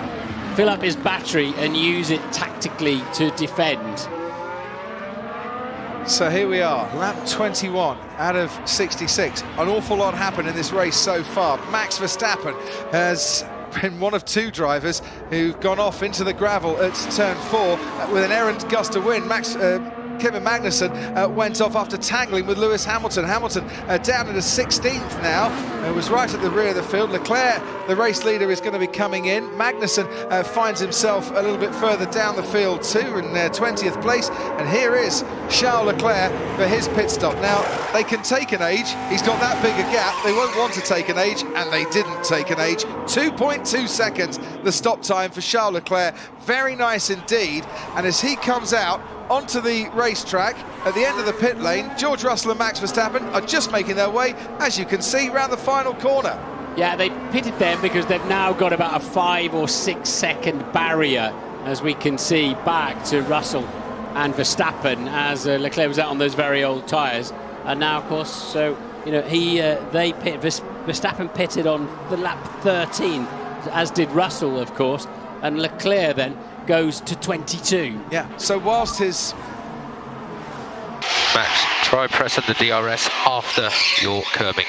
Speaker 1: fill up his battery and use it tactically to defend.
Speaker 2: So here we are, lap 21 out of 66. An awful lot happened in this race so far. Max Verstappen has been one of two drivers who've gone off into the gravel at turn 4 with an errant gust of wind. Kevin Magnussen went off after tangling with Lewis Hamilton. Hamilton down at a 16th now, was right at the rear of the field. Leclerc, the race leader, is going to be coming in. Magnussen finds himself a little bit further down the field too, in 20th place. And here is Charles Leclerc for his pit stop. Now, they can take an age. He's got that big a gap. They won't want to take an age, and they didn't take an age. 2.2 seconds, the stop time for Charles Leclerc. Very nice indeed. And as he comes out onto the racetrack at the end of the pit lane, George Russell and Max Verstappen are just making their way, as you can see, round the final corner.
Speaker 1: Yeah, they pitted them because they've now got about a 5 or 6 second barrier, as we can see, back to Russell and Verstappen, as Leclerc was out on those very old tyres. And now, of course, so, you know, Verstappen pitted on the lap 13, as did Russell, of course, and Leclerc then goes to 22.
Speaker 2: Yeah, so whilst his...
Speaker 8: Max, try pressing the DRS after your curbing.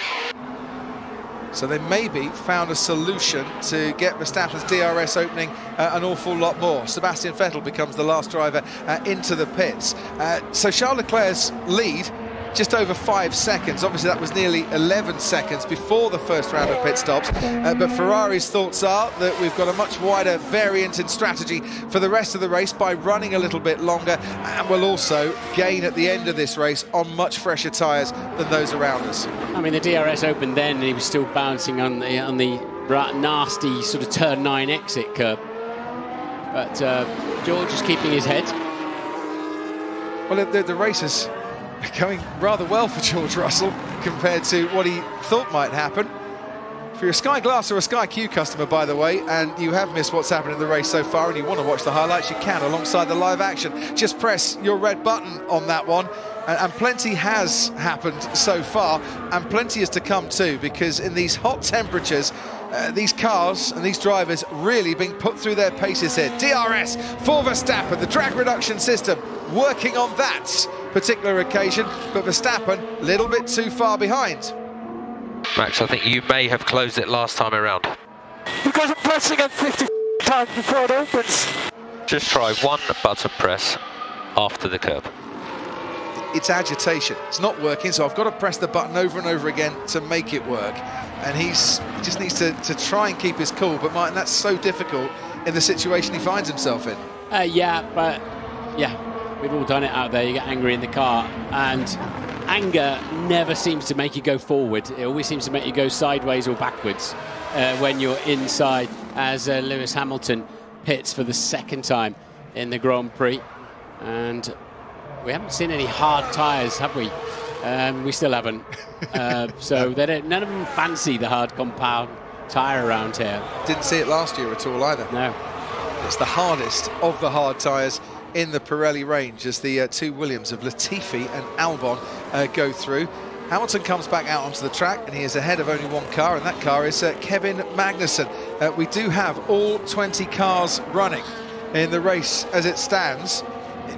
Speaker 2: So they maybe found a solution to get Verstappen's DRS opening an awful lot more. Sebastian Vettel becomes the last driver into the pits. So Charles Leclerc's lead, just over 5 seconds. Obviously that was nearly 11 seconds before the first round of pit stops, but Ferrari's thoughts are that we've got a much wider variant in strategy for the rest of the race by running a little bit longer, and we'll also gain at the end of this race on much fresher tyres than those around us.
Speaker 1: I mean, the DRS opened then and he was still bouncing on the nasty sort of turn 9 exit curb, but George is keeping his head.
Speaker 2: Well, the race is going rather well for George Russell compared to what he thought might happen. If you're a Sky Glass or a Sky Q customer, by the way, and you have missed what's happened in the race so far and you want to watch the highlights, you can alongside the live action. Just press your red button on that one, and plenty has happened so far, and plenty is to come too, because in these hot temperatures, these cars and these drivers really being put through their paces here. DRS for Verstappen, the drag reduction system working on that particular occasion, but Verstappen a little bit too far behind.
Speaker 8: Max, I think you may have closed it last time around.
Speaker 9: Because I'm pressing it 50 times before it opens.
Speaker 8: Just try one button press after the curb.
Speaker 2: It's agitation. It's not working, so I've got to press the button over and over again to make it work. And he just needs to try and keep his cool, but Martin, that's so difficult in the situation he finds himself in.
Speaker 1: Yeah, we've all done it out there. You get angry in the car, and anger never seems to make you go forward. It always seems to make you go sideways or backwards when you're inside, as Lewis Hamilton pits for the second time in the Grand Prix. And we haven't seen any hard tyres, have we? We still haven't. So none of them fancy the hard compound tyre around here.
Speaker 2: Didn't see it last year at all either.
Speaker 1: No.
Speaker 2: It's the hardest of the hard tyres in the Pirelli range as the two Williams of Latifi and Albon go through. Hamilton comes back out onto the track and he is ahead of only one car, and that car is Kevin Magnussen. We do have all 20 cars running in the race as it stands.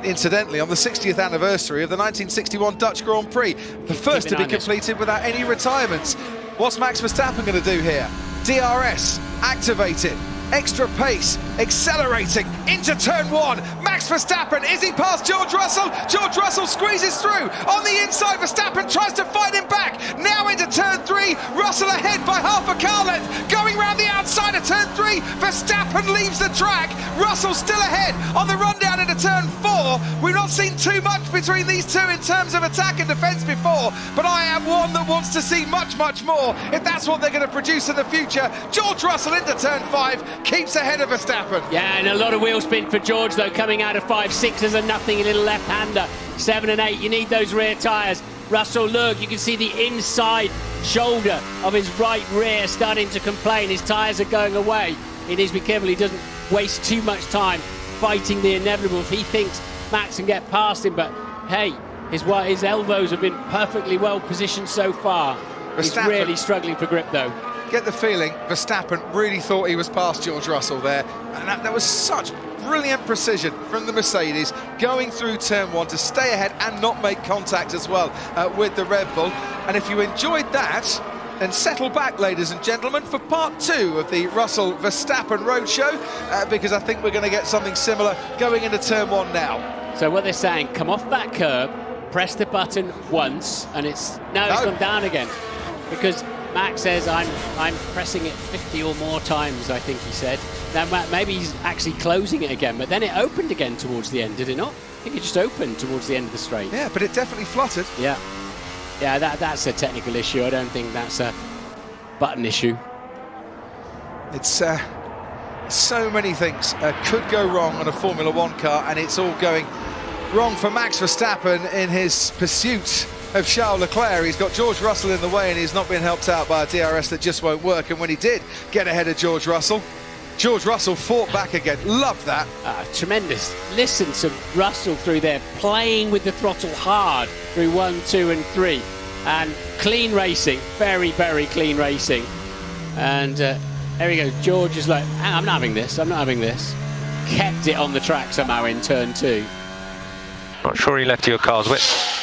Speaker 2: Incidentally, on the 60th anniversary of the 1961 Dutch Grand Prix, the first to be completed without any retirements. What's Max Verstappen going to do here? DRS activated. Extra pace, accelerating into turn 1. Max Verstappen, is he past George Russell? George Russell squeezes through on the inside. Verstappen tries to fight him back. Now into turn 3. Russell ahead by half a car length. Going round the outside of turn 3. Verstappen leaves the track. Russell still ahead on the run down into turn 4. before. We've not seen too much between these two in terms of attack and defence before, but I am one that wants to see much, much more if that's what they're going to produce in the future. George Russell into turn 5, keeps ahead of Verstappen.
Speaker 1: Yeah, and a lot of wheel spin for George, though, coming out of 5. 6 is a nothing, a little left-hander. 7 and 8, you need those rear tyres. Russell, look, you can see the inside shoulder of his right rear starting to complain. His tyres are going away. He needs to be careful he doesn't waste too much time fighting the inevitable if he thinks Max can get past him. But hey, his elbows have been perfectly well positioned so far. He's really struggling for grip, though.
Speaker 2: Get the feeling Verstappen really thought he was past George Russell there, and that was such brilliant precision from the Mercedes going through turn 1 to stay ahead and not make contact as well with the Red Bull. And if you enjoyed that, then settle back, ladies and gentlemen, for part 2 of the Russell Verstappen Roadshow, because I think we're going to get something similar going into turn 1 now.
Speaker 1: So what they're saying, come off that curb, press the button once, and it's gone down again, because Max says I'm pressing it 50 or more times, I think he said. Now maybe he's actually closing it again, but then it opened again towards the end, did it not? I think it just opened towards the end of the straight.
Speaker 2: Yeah, but it definitely fluttered.
Speaker 1: Yeah, that's a technical issue. I don't think that's a button issue.
Speaker 2: It's so many things could go wrong on a Formula 1 car, and it's all going wrong for Max Verstappen in his pursuit of Charles Leclerc. He's got George Russell in the way, and he's not been helped out by a DRS that just won't work. And when he did get ahead of George Russell fought back again. Love that.
Speaker 1: Tremendous. Listen to Russell through there, playing with the throttle hard through 1, 2 and 3. And clean racing, very, very clean racing. And there he goes. George is like, I'm not having this, I'm not having this. Kept it on the track somehow in turn 2.
Speaker 8: Not sure he left your car's width.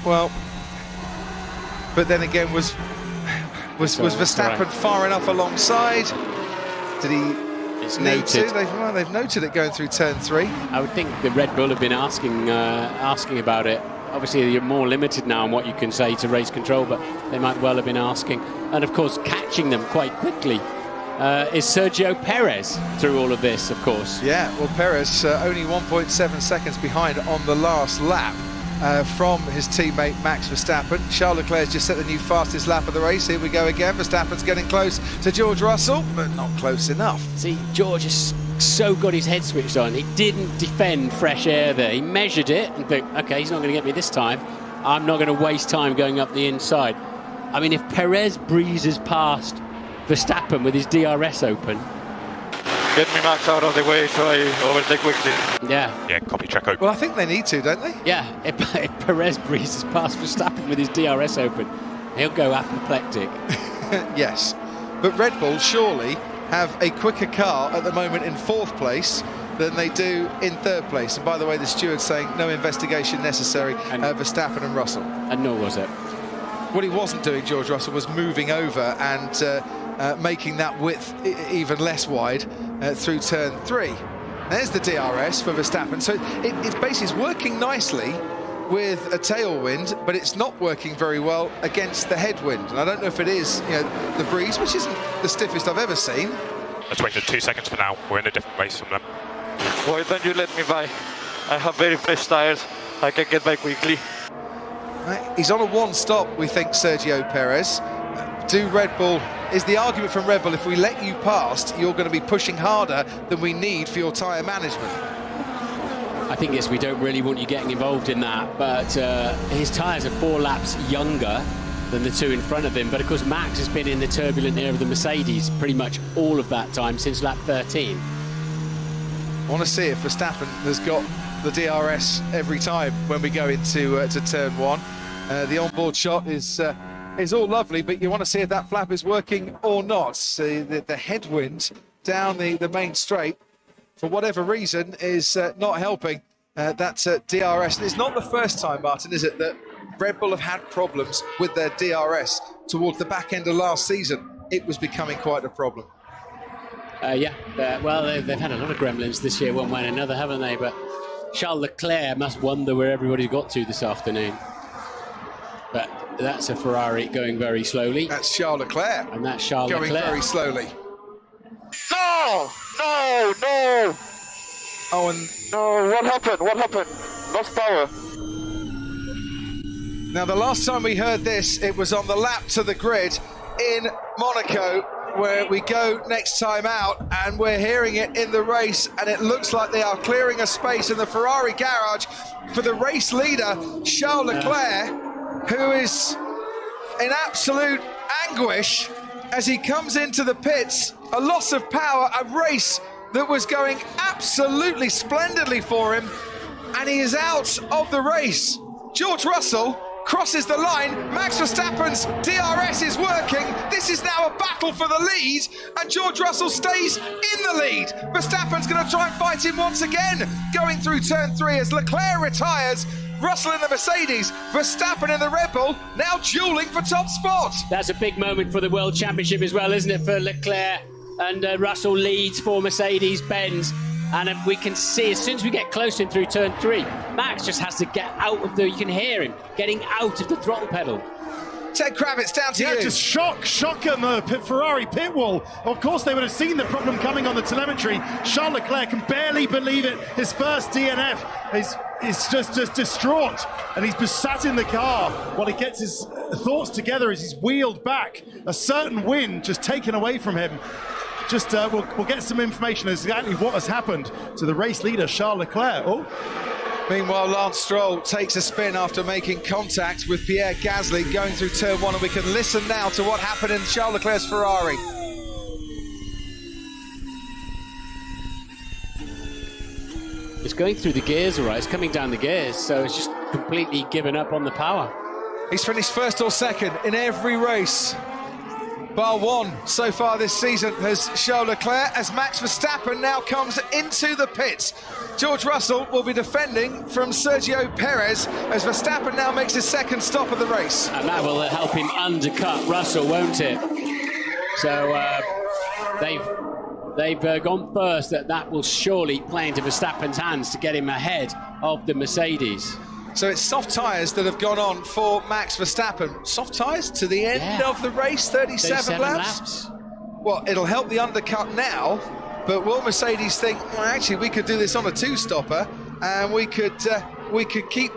Speaker 2: Well, but then again, was Verstappen far enough alongside? Did he need to? They've noted it going through turn 3.
Speaker 1: I would think the Red Bull have been asking about it. Obviously, you're more limited now on what you can say to race control, but they might well have been asking. And of course, catching them quite quickly is Sergio Perez through all of this, of course.
Speaker 2: Yeah, well, Perez only 1.7 seconds behind on the last lap. From his teammate Max Verstappen. Charles Leclerc's just set the new fastest lap of the race. Here we go again. Verstappen's getting close to George Russell, but not close enough.
Speaker 1: See, George has so got his head switched on. He didn't defend fresh air there. He measured it and thought, okay, he's not going to get me this time. I'm not going to waste time going up the inside. I mean, if Perez breezes past Verstappen with his DRS open,
Speaker 7: get me Max out of the way so I overtake quickly.
Speaker 4: Yeah, copy track open.
Speaker 2: Well, I think they need to, don't they?
Speaker 1: Yeah, if Perez breezes past Verstappen with his DRS open, he'll go apoplectic.
Speaker 2: Yes, but Red Bull surely have a quicker car at the moment in 4th place than they do in 3rd place. And by the way, the steward's saying no investigation necessary, Verstappen and Russell.
Speaker 1: And nor was it.
Speaker 2: What he wasn't doing, George Russell, was moving over and making that width even less wide through turn 3. There's the DRS for Verstappen. So it's basically working nicely with a tailwind, but it's not working very well against the headwind. And I don't know if it is, the breeze, which isn't the stiffest I've ever seen.
Speaker 4: Let's wait for 2 seconds for now. We're in a different race from them.
Speaker 7: Why don't you let me by? I have very fresh tires. I can get by quickly.
Speaker 2: Right. He's on a 1-stop, we think, Sergio Perez. Is the argument from Red Bull, if we let you past, you're going to be pushing harder than we need for your tyre management?
Speaker 1: I think we don't really want you getting involved in that, but his tyres are 4 laps younger than the 2 in front of him. But of course, Max has been in the turbulent air of the Mercedes pretty much all of that time since lap 13.
Speaker 2: I want to see if Verstappen has got the DRS every time when we go into to turn 1. The onboard shot is all lovely, but you want to see if that flap is working or not. The headwind down the main straight, for whatever reason, is not helping that DRS. And it's not the first time, Martin, is it, that Red Bull have had problems with their DRS towards the back end of last season? It was becoming quite a problem.
Speaker 1: Well, they've had a lot of gremlins this year, one way and another, haven't they? But Charles Leclerc must wonder where everybody got to this afternoon. But that's a Ferrari going very slowly.
Speaker 2: That's Charles Leclerc.
Speaker 1: And that's Charles Leclerc.
Speaker 2: Going very slowly.
Speaker 7: No! No! No!
Speaker 2: Oh, and
Speaker 9: No, what happened? What happened? Lost power.
Speaker 2: now the last time we heard this, it was on the lap to the grid in Monaco, where we go next time out, and we're hearing it in the race, and it looks like they are clearing a space in the Ferrari garage for the race leader, Charles Leclerc, who is in absolute anguish as he comes into the pits. A loss of power, a race that was going absolutely splendidly for him, and he is out of the race. George Russell crosses the line. Max Verstappen's DRS is working. This is now a battle for the lead, and George Russell stays in the lead. Verstappen's going to try and fight him once again, going through turn 3 as Leclerc retires. Russell in the Mercedes, Verstappen in the Red Bull, now dueling for top spot.
Speaker 1: That's a big moment for the World Championship as well, isn't it, for Leclerc? And Russell leads for Mercedes-Benz. And we can see, as soon as we get close in through turn 3, Max just has to get out of you can hear him getting out of the throttle pedal.
Speaker 2: Ted Kravitz, down to you.
Speaker 5: Just shock on the Ferrari pit wall. Of course, they would have seen the problem coming on the telemetry. Charles Leclerc can barely believe it. His first DNF is just distraught, and he's sat in the car while he gets his thoughts together as he's wheeled back. A certain win just taken away from him. Just we'll get some information as exactly what has happened to the race leader, Charles Leclerc.
Speaker 2: Meanwhile, Lance Stroll takes a spin after making contact with Pierre Gasly going through turn 1, and we can listen now to what happened in Charles Leclerc's Ferrari.
Speaker 1: It's going through the gears, all right. It's coming down the gears, so it's just completely given up on the power.
Speaker 2: He's finished first or second in every race, bar one so far this season, has Charles Leclerc, as Max Verstappen now comes into the pits. George Russell will be defending from Sergio Perez as Verstappen now makes his second stop of the race.
Speaker 1: And that will help him undercut Russell, won't it? So they've gone first. That will surely play into Verstappen's hands to get him ahead of the Mercedes.
Speaker 2: So it's soft tyres that have gone on for Max Verstappen. Soft tyres to the end of the race, 37 laps. Well, it'll help the undercut now, but will Mercedes think, well, actually, we could do this on a two-stopper, and we could keep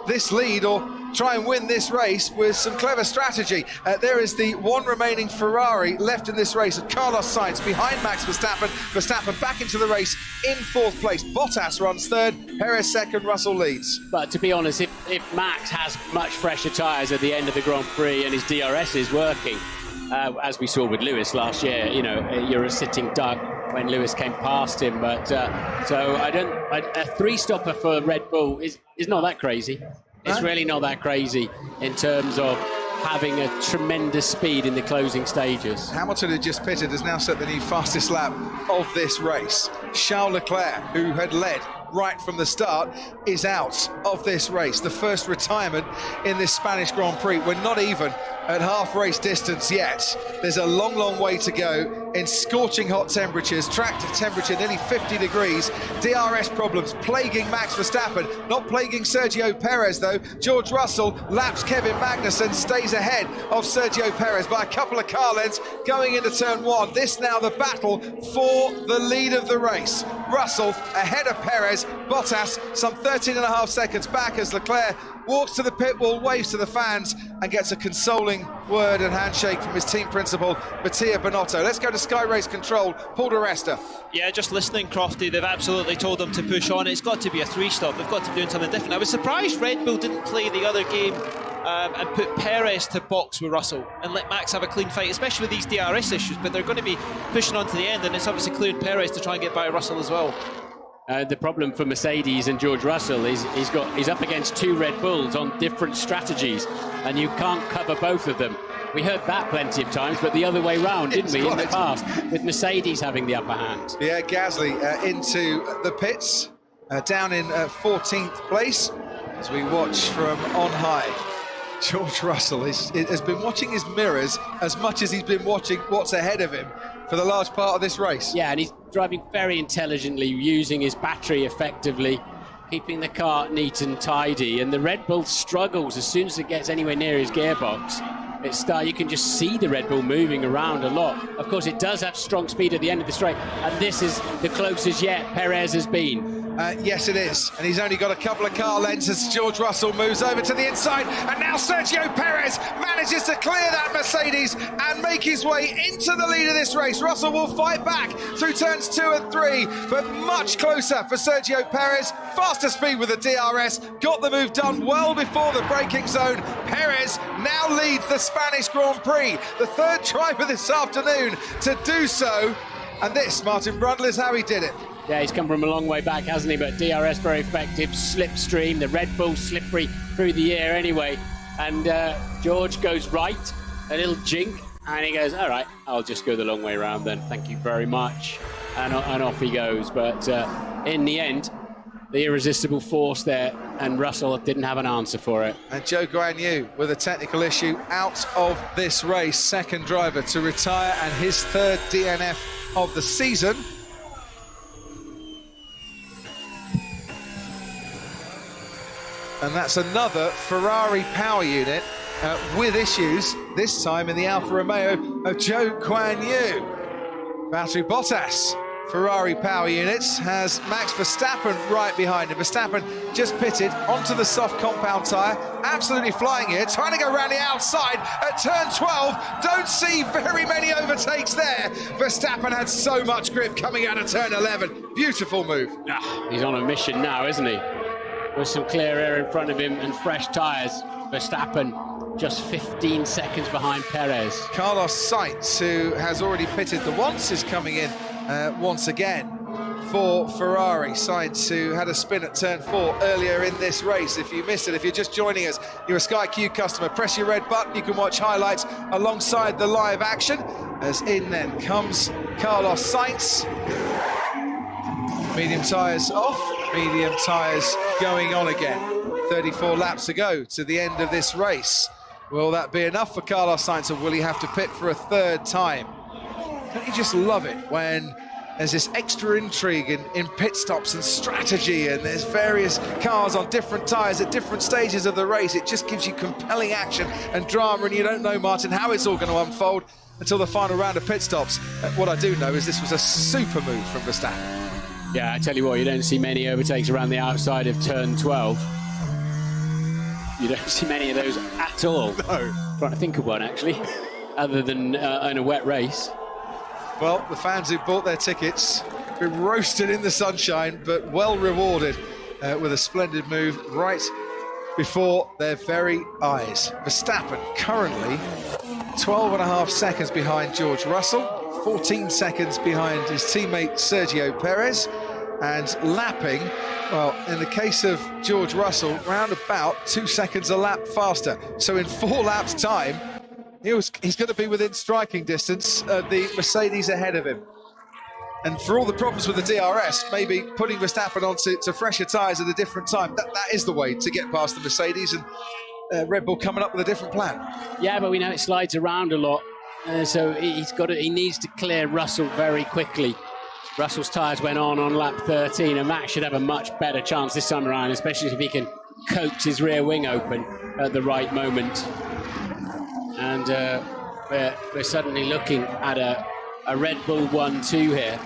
Speaker 2: this lead or try and win this race with some clever strategy. There is the one remaining Ferrari left in this race of Carlos Sainz behind Max Verstappen. Verstappen back into the race in fourth place. Bottas runs third, Perez second, Russell leads.
Speaker 1: But to be honest, if Max has much fresher tyres at the end of the Grand Prix and his DRS is working, as we saw with Lewis last year, you know, you're a sitting duck when Lewis came past him. But so a three-stopper for Red Bull is not that crazy. It's really not that crazy in terms of having a tremendous speed in the closing stages.
Speaker 2: Hamilton, who just pitted, has now set the new fastest lap of this race. Charles Leclerc, who had led right from the start, is out of this race. The first retirement in this Spanish Grand Prix. We're not even at half race distance yet. There's a long, long way to go in scorching hot temperatures, track temperature nearly 50 degrees, DRS problems plaguing Max Verstappen, not plaguing Sergio Perez though. George Russell laps Kevin Magnussen, stays ahead of Sergio Perez by a couple of car lengths going into turn 1. This now the battle for the lead of the race. Russell ahead of Perez, Bottas some 13.5 seconds back as Leclerc walks to the pit wall, waves to the fans and gets a consoling word and handshake from his team principal, Mattia Binotto. Let's go to Sky Race Control, Paul di Resta.
Speaker 6: Yeah, just listening, Crofty, they've absolutely told them to push on. It's got to be a three-stop. They've got to be doing something different. I was surprised Red Bull didn't play the other game and put Perez to box with Russell and let Max have a clean fight, especially with these DRS issues. But they're going to be pushing on to the end, and it's obviously cleared Perez to try and get by Russell as well.
Speaker 1: The problem for Mercedes and George Russell is he's up against two Red Bulls on different strategies, and you can't cover both of them. We heard that plenty of times, but the other way round, didn't we, in the past, with Mercedes having the upper hand.
Speaker 2: Yeah, Gasly into the pits, down in 14th place, as we watch from on high. George Russell has been watching his mirrors as much as he's been watching what's ahead of him for the large part of this race.
Speaker 1: Yeah, and he's driving very intelligently, using his battery effectively, keeping the car neat and tidy. And the Red Bull struggles as soon as it gets anywhere near his gearbox. You can just see the Red Bull moving around a lot. Of course, it does have strong speed at the end of the straight, and this is the closest yet Perez has been.
Speaker 2: Yes, it is. And he's only got a couple of car lengths as George Russell moves over to the inside. And now Sergio Perez manages to clear that Mercedes and make his way into the lead of this race. Russell will fight back through turns 2 and 3, but much closer for Sergio Perez. Faster speed with the DRS. Got the move done well before the braking zone. Perez now leads the Spanish Grand Prix. The third driver this afternoon to do so. And this, Martin Brundle, is how he did it.
Speaker 1: Yeah, he's come from a long way back, hasn't he? But DRS very effective, slipstream, the Red Bull slippery through the air anyway. And George goes right, a little jink, and he goes, all right, I'll just go the long way around then, thank you very much. And off he goes. But in the end, the irresistible force there, and Russell didn't have an answer for it.
Speaker 2: And Zhou Guanyu with a technical issue out of this race, second driver to retire and his third DNF of the season. And that's another Ferrari power unit with issues, this time in the Alfa Romeo of Zhou Guanyu. Valtteri Bottas, Ferrari power units, has Max Verstappen right behind him. Verstappen just pitted onto the soft compound tyre, absolutely flying here, trying to go around the outside at turn 12. Don't see very many overtakes there. Verstappen had so much grip coming out of turn 11. Beautiful move.
Speaker 1: He's on a mission now, isn't he? With some clear air in front of him and fresh tyres. Verstappen just 15 seconds behind Perez.
Speaker 2: Carlos Sainz, who has already pitted the once, is coming in once again for Ferrari. Sainz, who had a spin at turn 4 earlier in this race. If you missed it, if you're just joining us, you're a Sky Q customer, press your red button, you can watch highlights alongside the live action. As in then comes Carlos Sainz. Medium tyres off, medium tyres going on again. 34 laps to go to the end of this race. Will that be enough for Carlos Sainz, or will he have to pit for a third time? Don't you just love it when there's this extra intrigue in pit stops and strategy, and there's various cars on different tyres at different stages of the race? It just gives you compelling action and drama, and you don't know, Martin, how it's all going to unfold until the final round of pit stops. What I do know is this was a super move from Verstappen.
Speaker 1: Yeah, I tell you what, you don't see many overtakes around the outside of turn 12. You don't see many of those at all. No. I'm trying to think of one, actually, other than in a wet race.
Speaker 2: Well, the fans who bought their tickets been roasted in the sunshine, but well rewarded with a splendid move right before their very eyes. Verstappen currently 12.5 seconds behind George Russell, 14 seconds behind his teammate Sergio Perez, and lapping, well, in the case of George Russell, round about 2 seconds a lap faster. So in 4 laps' time, he's going to be within striking distance of the Mercedes ahead of him. And for all the problems with the DRS, maybe putting Verstappen onto fresher tyres at a different time, that is the way to get past the Mercedes, and Red Bull coming up with a different plan.
Speaker 1: Yeah, but we know it slides around a lot, so he needs to clear Russell very quickly. Russell's tyres went on lap 13, and Max should have a much better chance this time around, especially if he can coax his rear wing open at the right moment. And we're suddenly looking at a Red Bull 1-2 here,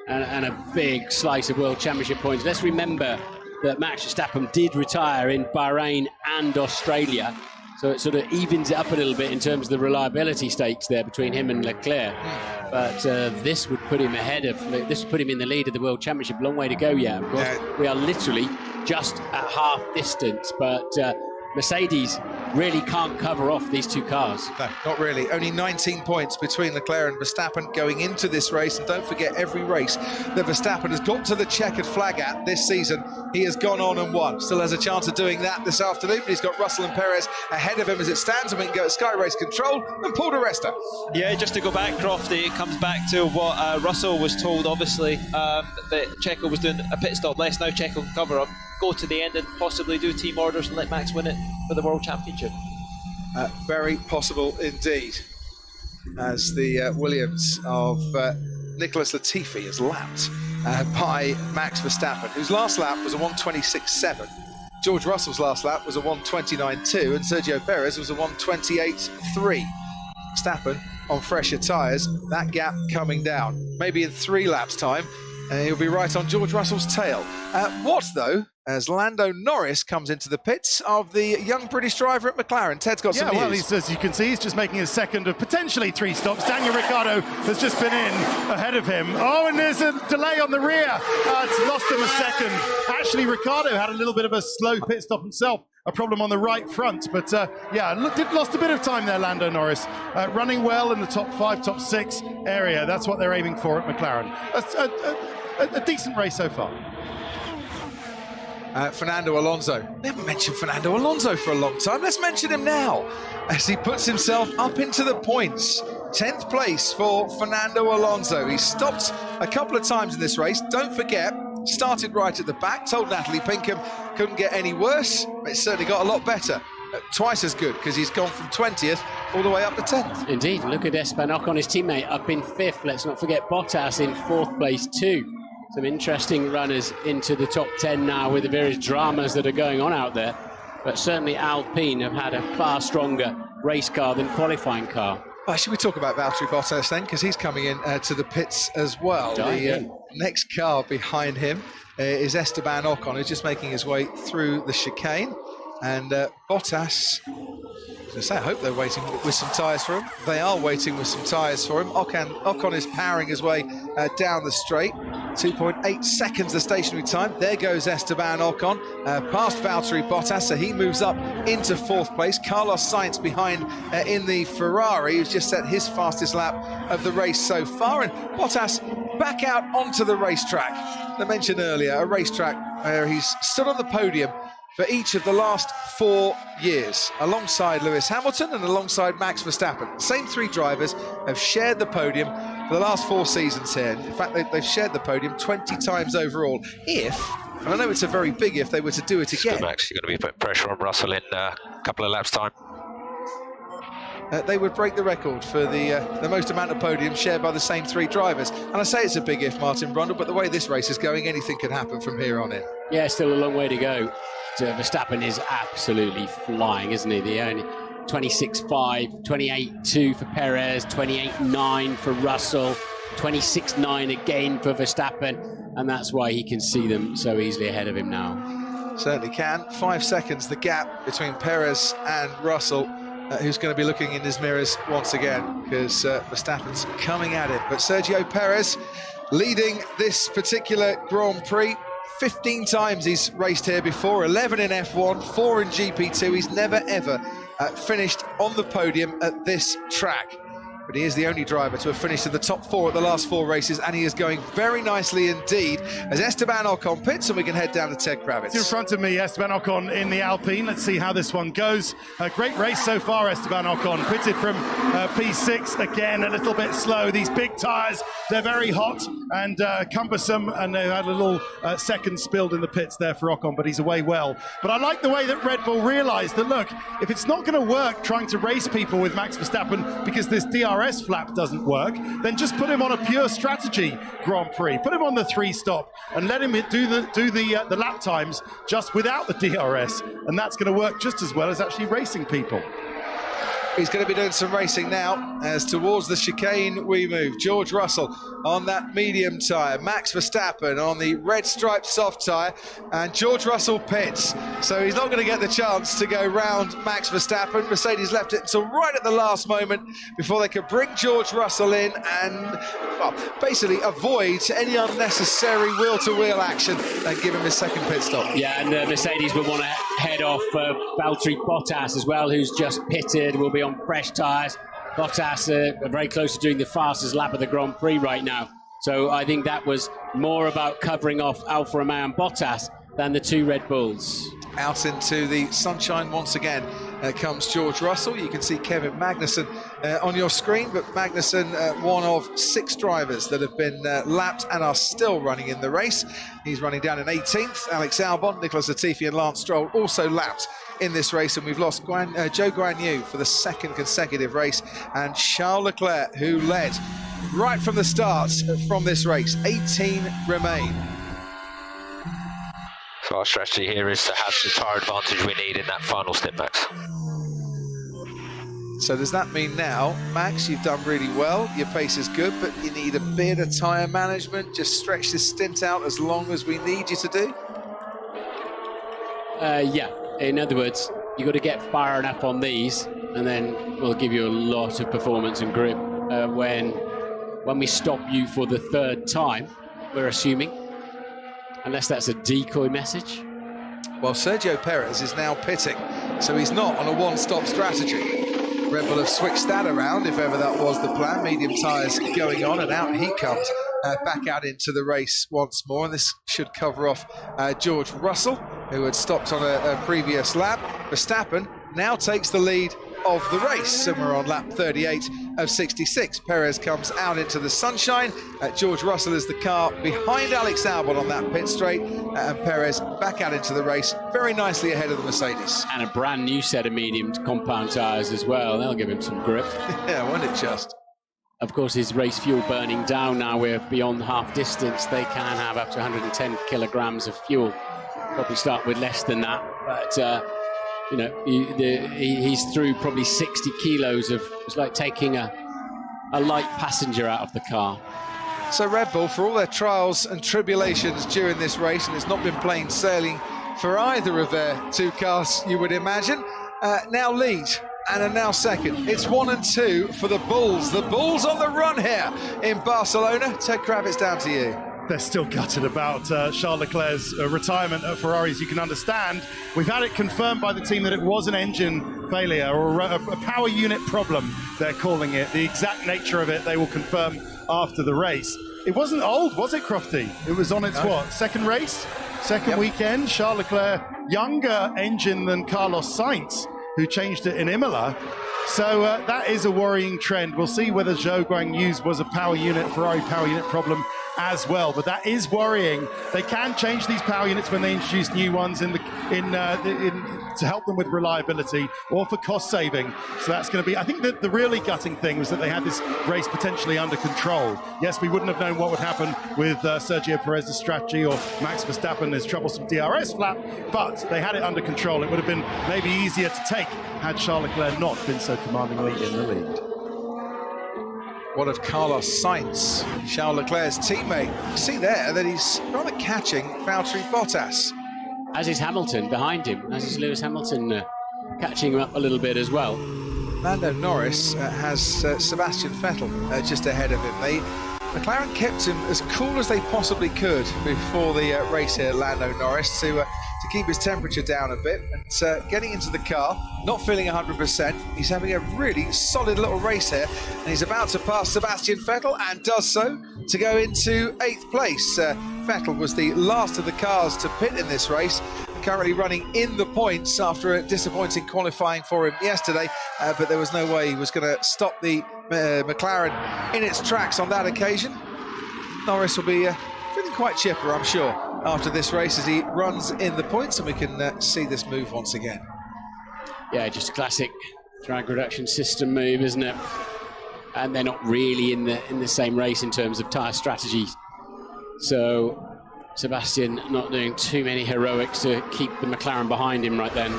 Speaker 1: and a big slice of World Championship points. Let's remember that Max Verstappen did retire in Bahrain and Australia, so it sort of evens it up a little bit in terms of the reliability stakes there between him and Leclerc. But this would put him this would put him in the lead of the World Championship. Long way to go, yeah. Of course, we are literally just at half distance, but Mercedes really can't cover off these two cars.
Speaker 2: No, not really. Only 19 points between Leclerc and Verstappen going into this race. And don't forget, every race that Verstappen has got to the checkered flag at this season, he has gone on and won. Still has a chance of doing that this afternoon, but he's got Russell and Perez ahead of him as it stands, and we can go at Sky Race Control and Paul di Resta.
Speaker 6: Yeah, just to go back, Crofty, it comes back to what Russell was told, obviously, that Checo was doing a pit stop less. Now Checo can cover up, go to the end and possibly do team orders and let Max win it for the World Championship.
Speaker 2: Very possible indeed, as the Williams of Nicholas Latifi is lapped by Max Verstappen, whose last lap was a 1:26.7. George Russell's last lap was a 1:29.2, and Sergio Perez was a 1:28.3. Verstappen on fresher tyres, that gap coming down. Maybe in 3 laps' time, He'll be right on George Russell's tail. What, though, as Lando Norris comes into the pits of the young British driver at McLaren? Ted's got some news.
Speaker 5: Well, as you can see, he's just making his second of potentially 3 stops. Daniel Ricciardo has just been in ahead of him. Oh, and there's a delay on the rear. It's lost him a second. Actually, Ricciardo had a little bit of a slow pit stop himself. A problem on the right front, but lost a bit of time there, Lando Norris. Running well in the top 5, top 6 area. That's what they're aiming for at McLaren. A decent race so far.
Speaker 2: Fernando Alonso. We haven't mentioned Fernando Alonso for a long time. Let's mention him now as he puts himself up into the points. 10th place for Fernando Alonso. He stopped a couple of times in this race. Don't forget, started right at the back, told Natalie Pinkham couldn't get any worse. It's certainly got a lot better. Twice as good, because he's gone from 20th all the way up to 10th.
Speaker 1: Indeed, look at Esteban Ocon, his teammate, up in 5th. Let's not forget Bottas in 4th place too. Some interesting runners into the top 10 now with the various dramas that are going on out there. But certainly Alpine have had a far stronger race car than qualifying car.
Speaker 2: Well, should we talk about Valtteri Bottas then? Because he's coming in to the pits as well. The next car behind him is Esteban Ocon, who's just making his way through the chicane. And Bottas, I hope they're waiting with some tyres for him. They are waiting with some tyres for him. Ocon is powering his way down the straight. 2.8 seconds the stationary time. There goes Esteban Ocon, past Valtteri Bottas, so he moves up into 4th place. Carlos Sainz behind in the Ferrari, who's just set his fastest lap of the race so far. And Bottas back out onto the racetrack. I mentioned earlier, a racetrack where he's stood on the podium for each of the last 4 years, alongside Lewis Hamilton and alongside Max Verstappen. The same 3 drivers have shared the podium for the last 4 seasons here. In fact, they've shared the podium 20 times overall. If, and I know it's a very big if, they were to do it again.
Speaker 8: Max, you're going to be putting pressure on Russell in a couple of laps' time.
Speaker 2: They would break the record for the most amount of podiums shared by the same 3 drivers. And I say it's a big if, Martin Brundle, but the way this race is going, anything can happen from here on in.
Speaker 1: Yeah, still a long way to go. Verstappen is absolutely flying, isn't he? The only 26.5, 28.2 for Perez, 28.9 for Russell, 26.9 again for Verstappen, and that's why he can see them so easily ahead of him now.
Speaker 2: Certainly can. 5 seconds the gap between Perez and Russell, who's going to be looking in his mirrors once again, because Verstappen's coming at it. But Sergio Perez leading this particular Grand Prix. 15 times he's raced here before, 11 in F1, 4 in GP2. He's never, ever finished on the podium at this track. But he is the only driver to have finished in the top 4 at the last 4 races, and he is going very nicely indeed as Esteban Ocon pits, and we can head down to Ted Kravitz.
Speaker 5: In front of me, Esteban Ocon in the Alpine. Let's see how this one goes. A great race so far, Esteban Ocon. Pitted from P6, again, a little bit slow. These big tyres, they're very hot and cumbersome, and they had a little second spilled in the pits there for Ocon, but he's away well. But I like the way that Red Bull realised that, look, if it's not going to work trying to race people with Max Verstappen because this DRS flap doesn't work, then just put him on a pure strategy Grand Prix. Put him on the 3-stop and let him do the lap times just without the DRS, and that's going to work just as well as actually racing people.
Speaker 2: He's going to be doing some racing now as towards the chicane we move. George Russell on that medium tyre, Max Verstappen on the red striped soft tyre, and George Russell pits. So he's not going to get the chance to go round Max Verstappen. Mercedes left it until right at the last moment before they could bring George Russell in and, well, basically avoid any unnecessary wheel-to-wheel action and give him his second pit stop.
Speaker 1: Yeah, and Mercedes will want to head off Valtteri Bottas as well, who's just pitted, will be on fresh tyres. Bottas are very close to doing the fastest lap of the Grand Prix right now. So I think that was more about covering off Alfa Romeo and Bottas than the 2 Red Bulls.
Speaker 2: Out into the sunshine once again comes George Russell. You can see Kevin Magnussen on your screen, but Magnussen, one of 6 drivers that have been lapped and are still running in the race. He's running down in 18th. Alex Albon, Nicholas Latifi and Lance Stroll also lapped in this race, and we've lost Zhou Guanyu for the 2nd consecutive race, and Charles Leclerc, who led right from the start from this race. 18 remain.
Speaker 8: So our strategy here is to have the tyre advantage we need in that final stint, Max.
Speaker 2: So does that mean now, Max, you've done really well, your pace is good, but you need a bit of tyre management, just stretch this stint out as long as we need you to do?
Speaker 1: Yeah, in other words, you've got to get firing up on these, and then we'll give you a lot of performance and grip when we stop you for the third time, we're assuming, unless that's a decoy message.
Speaker 2: Well, Sergio Perez is now pitting, so he's not on a one-stop strategy. Red Bull have switched that around, if ever that was the plan. Medium tyres going on, and out he comes back out into the race once more. And this should cover off George Russell, who had stopped on a previous lap. Verstappen now takes the lead of the race, and we're on lap 38 of 66. Perez comes out into the sunshine. George Russell is the car behind Alex Albon on that pit straight, and Perez back out into the race, very nicely ahead of the Mercedes.
Speaker 1: And a brand new set of medium compound tyres as well. They'll give him some grip.
Speaker 2: Yeah, won't it just?
Speaker 1: Of course, his race fuel burning down now. We're beyond half distance. They can have up to 110 kilograms of fuel. Probably start with less than that, but you know, he's through probably 60 kilos of, it's like taking a light passenger out of the car.
Speaker 2: So Red Bull, for all their trials and tribulations during this race, and it's not been plain sailing for either of their two cars, you would imagine, now lead and are now second. It's 1 and 2 for the Bulls. The Bulls on the run here in Barcelona. Ted Kravitz, down to you.
Speaker 5: They're still gutted about Charles Leclerc's retirement at Ferrari, as you can understand. We've had it confirmed by the team that it was an engine failure or a power unit problem, they're calling it. The exact nature of it they will confirm after the race. It wasn't old, was it, Crofty? It was on its, second race? Second weekend. Charles Leclerc, younger engine than Carlos Sainz, who changed it in Imola. So that is a worrying trend. We'll see whether Zhou Guangyu's was a Ferrari power unit problem as well, but that is worrying. They can change these power units when they introduce new ones to help them with reliability or for cost saving. So that's going to be, I think that the really gutting thing was that they had this race potentially under control. Yes, we wouldn't have known what would happen with Sergio Perez's strategy or Max Verstappen's troublesome DRS flap, but they had it under control. It would have been maybe easier to take had Charles Leclerc not been so commandingly in the lead.
Speaker 2: What of Carlos Sainz, Charles Leclerc's teammate? You see there that he's rather catching Valtteri Bottas.
Speaker 1: As is Hamilton behind him, as is Lewis Hamilton catching him up a little bit as well.
Speaker 2: Lando Norris has Sebastian Vettel just ahead of him. McLaren kept him as cool as they possibly could before the race here, Lando Norris, to keep his temperature down a bit. And getting into the car, not feeling 100%. He's having a really solid little race here, and he's about to pass Sebastian Vettel, and does so to go into 8th place. Vettel was the last of the cars to pit in this race, currently running in the points after a disappointing qualifying for him yesterday, but there was no way he was going to stop the McLaren in its tracks on that occasion. Norris will be feeling quite chipper, I'm sure, after this race as he runs in the points, and we can see this move once again.
Speaker 1: Yeah, just a classic drag reduction system move, isn't it? And they're not really in the same race in terms of tyre strategy. So Sebastian not doing too many heroics to keep the McLaren behind him right then.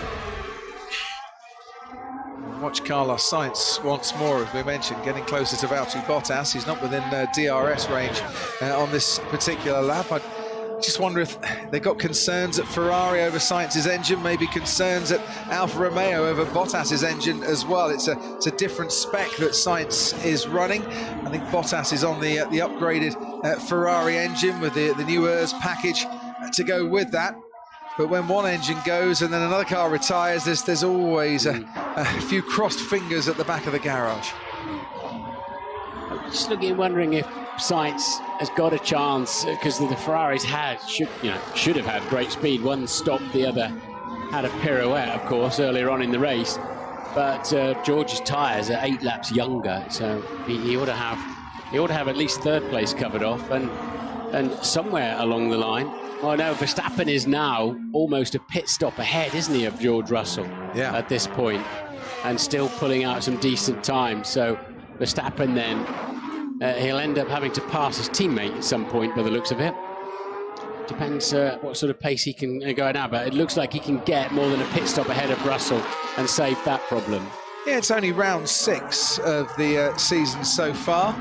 Speaker 2: Watch Carlos Sainz once more, as we mentioned, getting closer to Valtteri Bottas. He's not within DRS range on this particular lap. I just wonder if they got concerns at Ferrari over Sainz's engine, maybe concerns at Alfa Romeo over Bottas's engine as well. It's a different spec that Sainz is running. I think Bottas is on the upgraded Ferrari engine with the new ERS package to go with that. But when one engine goes and then another car retires, there's always a few crossed fingers at the back of the garage.
Speaker 1: Just wondering if Sainz has got a chance, because the Ferraris should have had great speed. One stopped, the other had a pirouette, of course, earlier on in the race. But George's tyres are 8 laps younger, so he ought to have at least 3rd place covered off, and somewhere along the line. Oh no, Verstappen is now almost a pit stop ahead, isn't he, of George Russell at this point, and still pulling out some decent time. So Verstappen then, he'll end up having to pass his teammate at some point by the looks of it. Depends what sort of pace he can go now, but it looks like he can get more than a pit stop ahead of Russell and save that problem.
Speaker 2: Yeah, it's only round 6 of the season so far.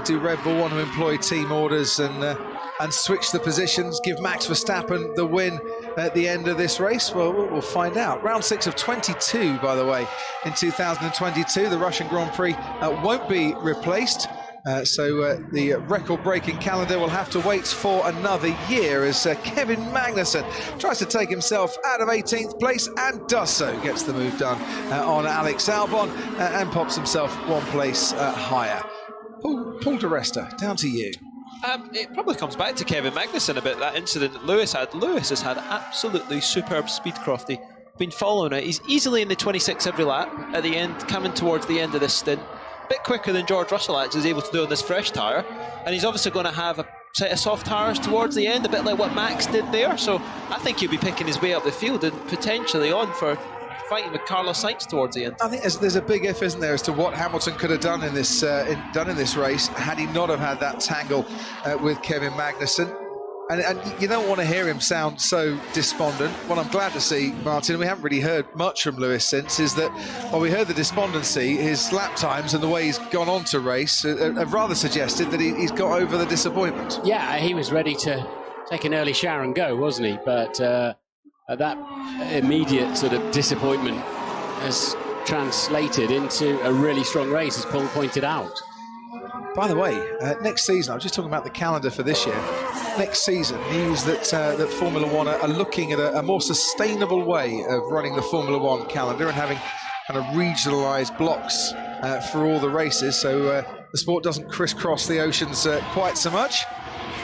Speaker 2: Do Red Bull want to employ team orders and switch the positions, give Max Verstappen the win at the end of this race? Well, we'll find out. Round 6 of 22, by the way, in 2022. The Russian Grand Prix won't be replaced. So the record-breaking calendar will have to wait for another year as Kevin Magnussen tries to take himself out of 18th place and does so. Gets the move done on Alex Albon and pops himself 1 place higher. Paul di Resta, down to you.
Speaker 6: It probably comes back to Kevin Magnussen about that incident that Lewis had. Lewis has had absolutely superb speed, Crofty. Been following it. He's easily in the 26 every lap at the end, coming towards the end of this stint. A bit quicker than George Russell actually is able to do on this fresh tyre, and he's obviously going to have a set of soft tyres towards the end, a bit like what Max did there. So I think he'll be picking his way up the field and potentially on for fighting with Carlos Sainz towards the end.
Speaker 2: I think there's a big if, isn't there, as to what Hamilton could have done in this race had he not have had that tangle with Kevin Magnussen. And you don't want to hear him sound so despondent. What I'm glad to see, Martin, we haven't really heard much from Lewis since, is that while we heard the despondency, his lap times and the way he's gone on to race have rather suggested that he's got over the disappointment.
Speaker 1: Yeah, he was ready to take an early shower and go, wasn't he? But that immediate sort of disappointment has translated into a really strong race, as Paul pointed out.
Speaker 2: By the way, next season, I was just talking about the calendar for this year. Next season, news that Formula One are looking at a more sustainable way of running the Formula One calendar and having kind of regionalised blocks for all the races, so the sport doesn't crisscross the oceans quite so much,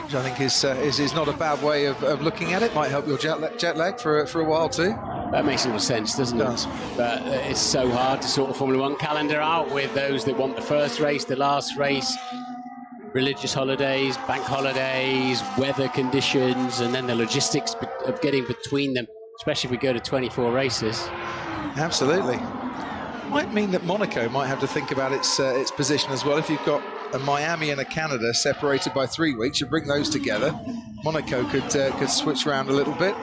Speaker 2: which I think is not a bad way of looking at it. Might help your jet lag for a while too.
Speaker 1: That makes a lot of sense, doesn't it? But it's so hard to sort the Formula One calendar out with those that want the first race, the last race, religious holidays, bank holidays, weather conditions, and then the logistics of getting between them, especially if we go to 24 races.
Speaker 2: Absolutely. Might mean that Monaco might have to think about its position as well. If you've got a Miami and a Canada separated by 3 weeks, you bring those together. Monaco could switch around a little bit,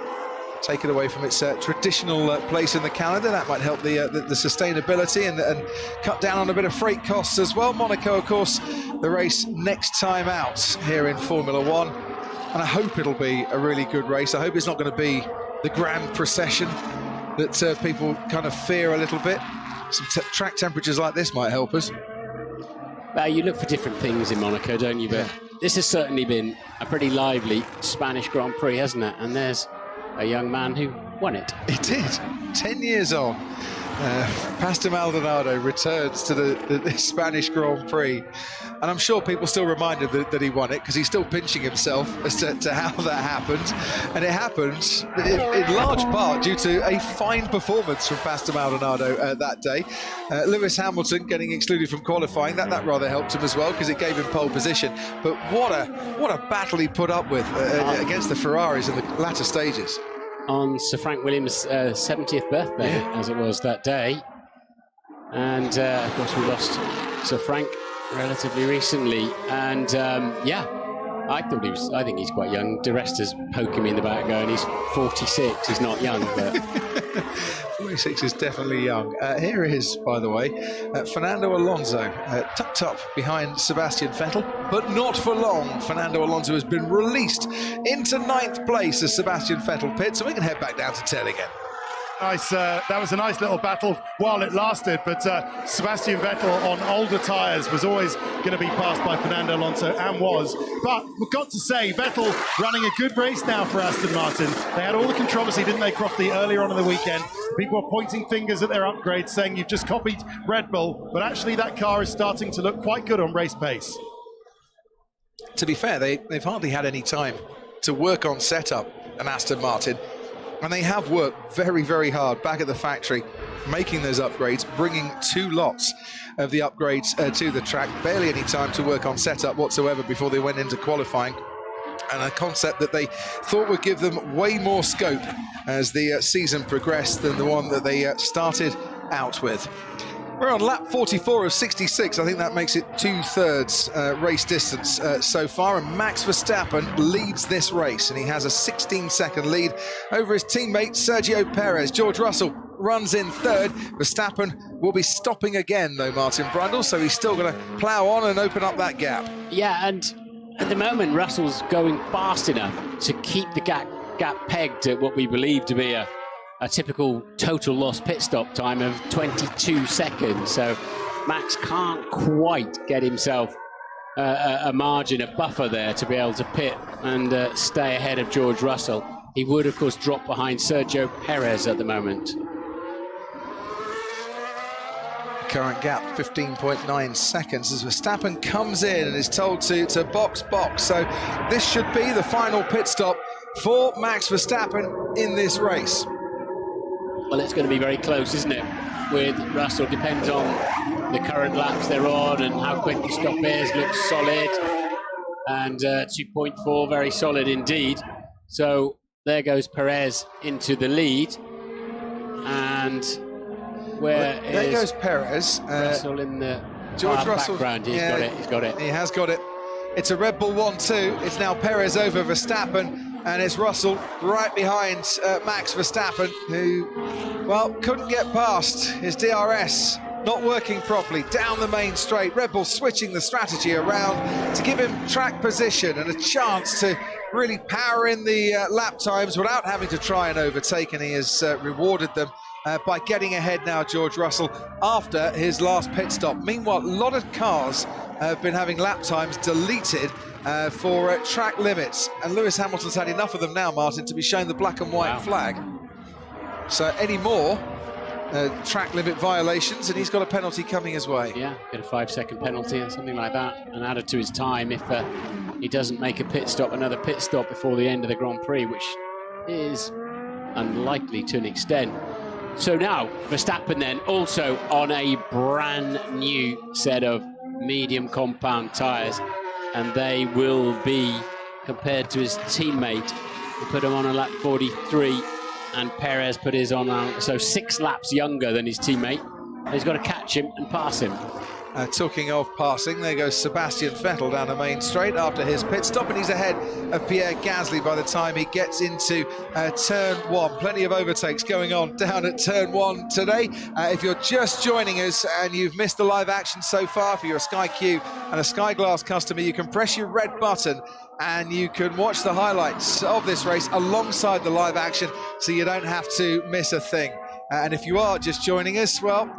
Speaker 2: take it away from its traditional place in the calendar. That might help the sustainability and cut down on a bit of freight costs as well. Monaco, of course, the race next time out here in Formula One, and I hope it'll be a really good race. I hope it's not going to be the grand procession that people kind of fear a little bit. Some track temperatures like this might help us.
Speaker 1: Well, you look for different things in Monaco, don't you? But this has certainly been a pretty lively Spanish Grand Prix, hasn't it? And there's a young man who won it.
Speaker 2: He did. 10 years on. Pastor Maldonado returns to the Spanish Grand Prix. And I'm sure people still reminded that he won it because he's still pinching himself as to how that happened. And it happened in large part due to a fine performance from Pastor Maldonado that day. Lewis Hamilton getting excluded from qualifying, that rather helped him as well because it gave him pole position. But what a battle he put up with against the Ferraris in the latter stages.
Speaker 1: On Sir Frank Williams' 70th birthday, as it was that day. And, of course, we lost Sir Frank relatively recently. And, I think he's quite young. Di Resta's poking me in the back going, he's 46, he's not young, but...
Speaker 2: 46 is definitely young. Here is, by the way, Fernando Alonso, tucked up behind Sebastian Vettel, but not for long. Fernando Alonso has been released into 9th place as Sebastian Vettel pits, so we can head back down to 10 again.
Speaker 5: Nice. That was a nice little battle while it lasted, but Sebastian Vettel on older tyres was always going to be passed by Fernando Alonso, and was. But we've got to say, Vettel running a good race now for Aston Martin. They had all the controversy, didn't they, Crofty, earlier on in the weekend? People were pointing fingers at their upgrades, saying you've just copied Red Bull, but actually that car is starting to look quite good on race pace.
Speaker 2: To be fair, they've hardly had any time to work on setup an Aston Martin. And they have worked very, very hard back at the factory, making those upgrades, bringing 2 lots of the upgrades to the track. Barely any time to work on setup whatsoever before they went into qualifying. And a concept that they thought would give them way more scope as the season progressed than the one that they started out with. We're on lap 44 of 66. I think that makes it 2/3 race distance so far. And Max Verstappen leads this race, and he has a 16-second lead over his teammate Sergio Perez. George Russell runs in third. Verstappen will be stopping again, though, Martin Brundle, so he's still going to plough on and open up that gap.
Speaker 1: Yeah, and at the moment, Russell's going fast enough to keep the gap pegged at what we believe to be a typical total loss pit stop time of 22 seconds. So Max can't quite get himself a margin, a buffer there to be able to pit and stay ahead of George Russell. He would, of course, drop behind Sergio Perez at the moment.
Speaker 2: Current gap 15.9 seconds as Verstappen comes in and is told to box. So this should be the final pit stop for Max Verstappen in this race.
Speaker 1: Well, it's going to be very close, isn't it? With Russell, depends on the current laps they're on and how quick the stop is. Looks solid, and 2.4, very solid indeed. So there goes Perez into the lead, and there
Speaker 2: goes Perez.
Speaker 1: Russell in the
Speaker 2: George Russell
Speaker 1: background. He's got it.
Speaker 2: He has got it. It's a Red Bull 1-2. It's now Perez over Verstappen. And it's Russell right behind Max Verstappen, who, well, couldn't get past his DRS, not working properly, down the main straight. Red Bull switching the strategy around to give him track position and a chance to really power in the lap times without having to try and overtake, and he has rewarded them by getting ahead now, George Russell, after his last pit stop. Meanwhile, a lot of cars have been having lap times deleted for track limits, and Lewis Hamilton's had enough of them now, Martin, to be shown the black and white flag. So any more track limit violations, and he's got a penalty coming his way.
Speaker 1: Yeah, get a 5-second penalty or something like that, and added to his time if he doesn't make another pit stop before the end of the Grand Prix, which is unlikely to an extent. So now Verstappen then also on a brand new set of medium compound tyres, and they will be, compared to his teammate, he put him on a lap 43 and Perez put his on so 6 laps younger than his teammate. He's got to catch him and pass him.
Speaker 2: Talking of passing, there goes Sebastian Vettel down the main straight after his pit stop, and he's ahead of Pierre Gasly by the time he gets into turn 1. Plenty of overtakes going on down at turn 1 today. If you're just joining us and you've missed the live action so far, if you're a Sky Q and a Sky Glass customer, you can press your red button and you can watch the highlights of this race alongside the live action, so you don't have to miss a thing. And if you are just joining us, well,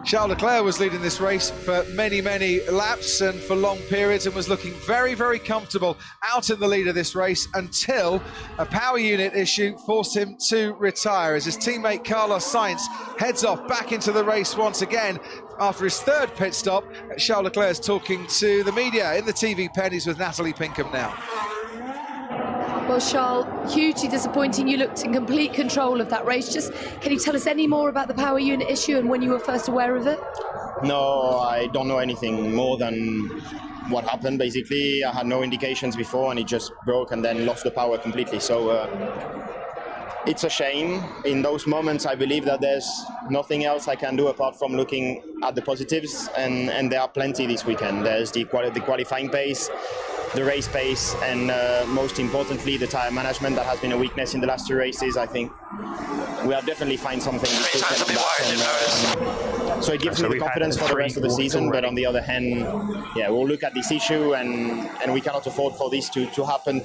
Speaker 2: Charles Leclerc was leading this race for many, many laps and for long periods, and was looking very, very comfortable out in the lead of this race until a power unit issue forced him to retire as his teammate Carlos Sainz heads off back into the race once again. After his third pit stop, Charles Leclerc is talking to the media in the TV pen. He's with Natalie Pinkham now.
Speaker 10: Well, Charles, hugely disappointing. You looked in complete control of that race. Just, can you tell us any more about the power unit issue and when you were first aware of it?
Speaker 11: No, I don't know anything more than what happened. Basically, I had no indications before, and it just broke and then lost the power completely. So it's a shame. In those moments, I believe that there's nothing else I can do apart from looking at the positives, and there are plenty this weekend. There's the qualifying pace, the race pace, and most importantly, the tyre management that has been a weakness in the last 2 races. I think we have definitely find something. So it gives me the confidence for the rest of the season. But on the other hand, yeah, we'll look at this issue, and we cannot afford for this to happen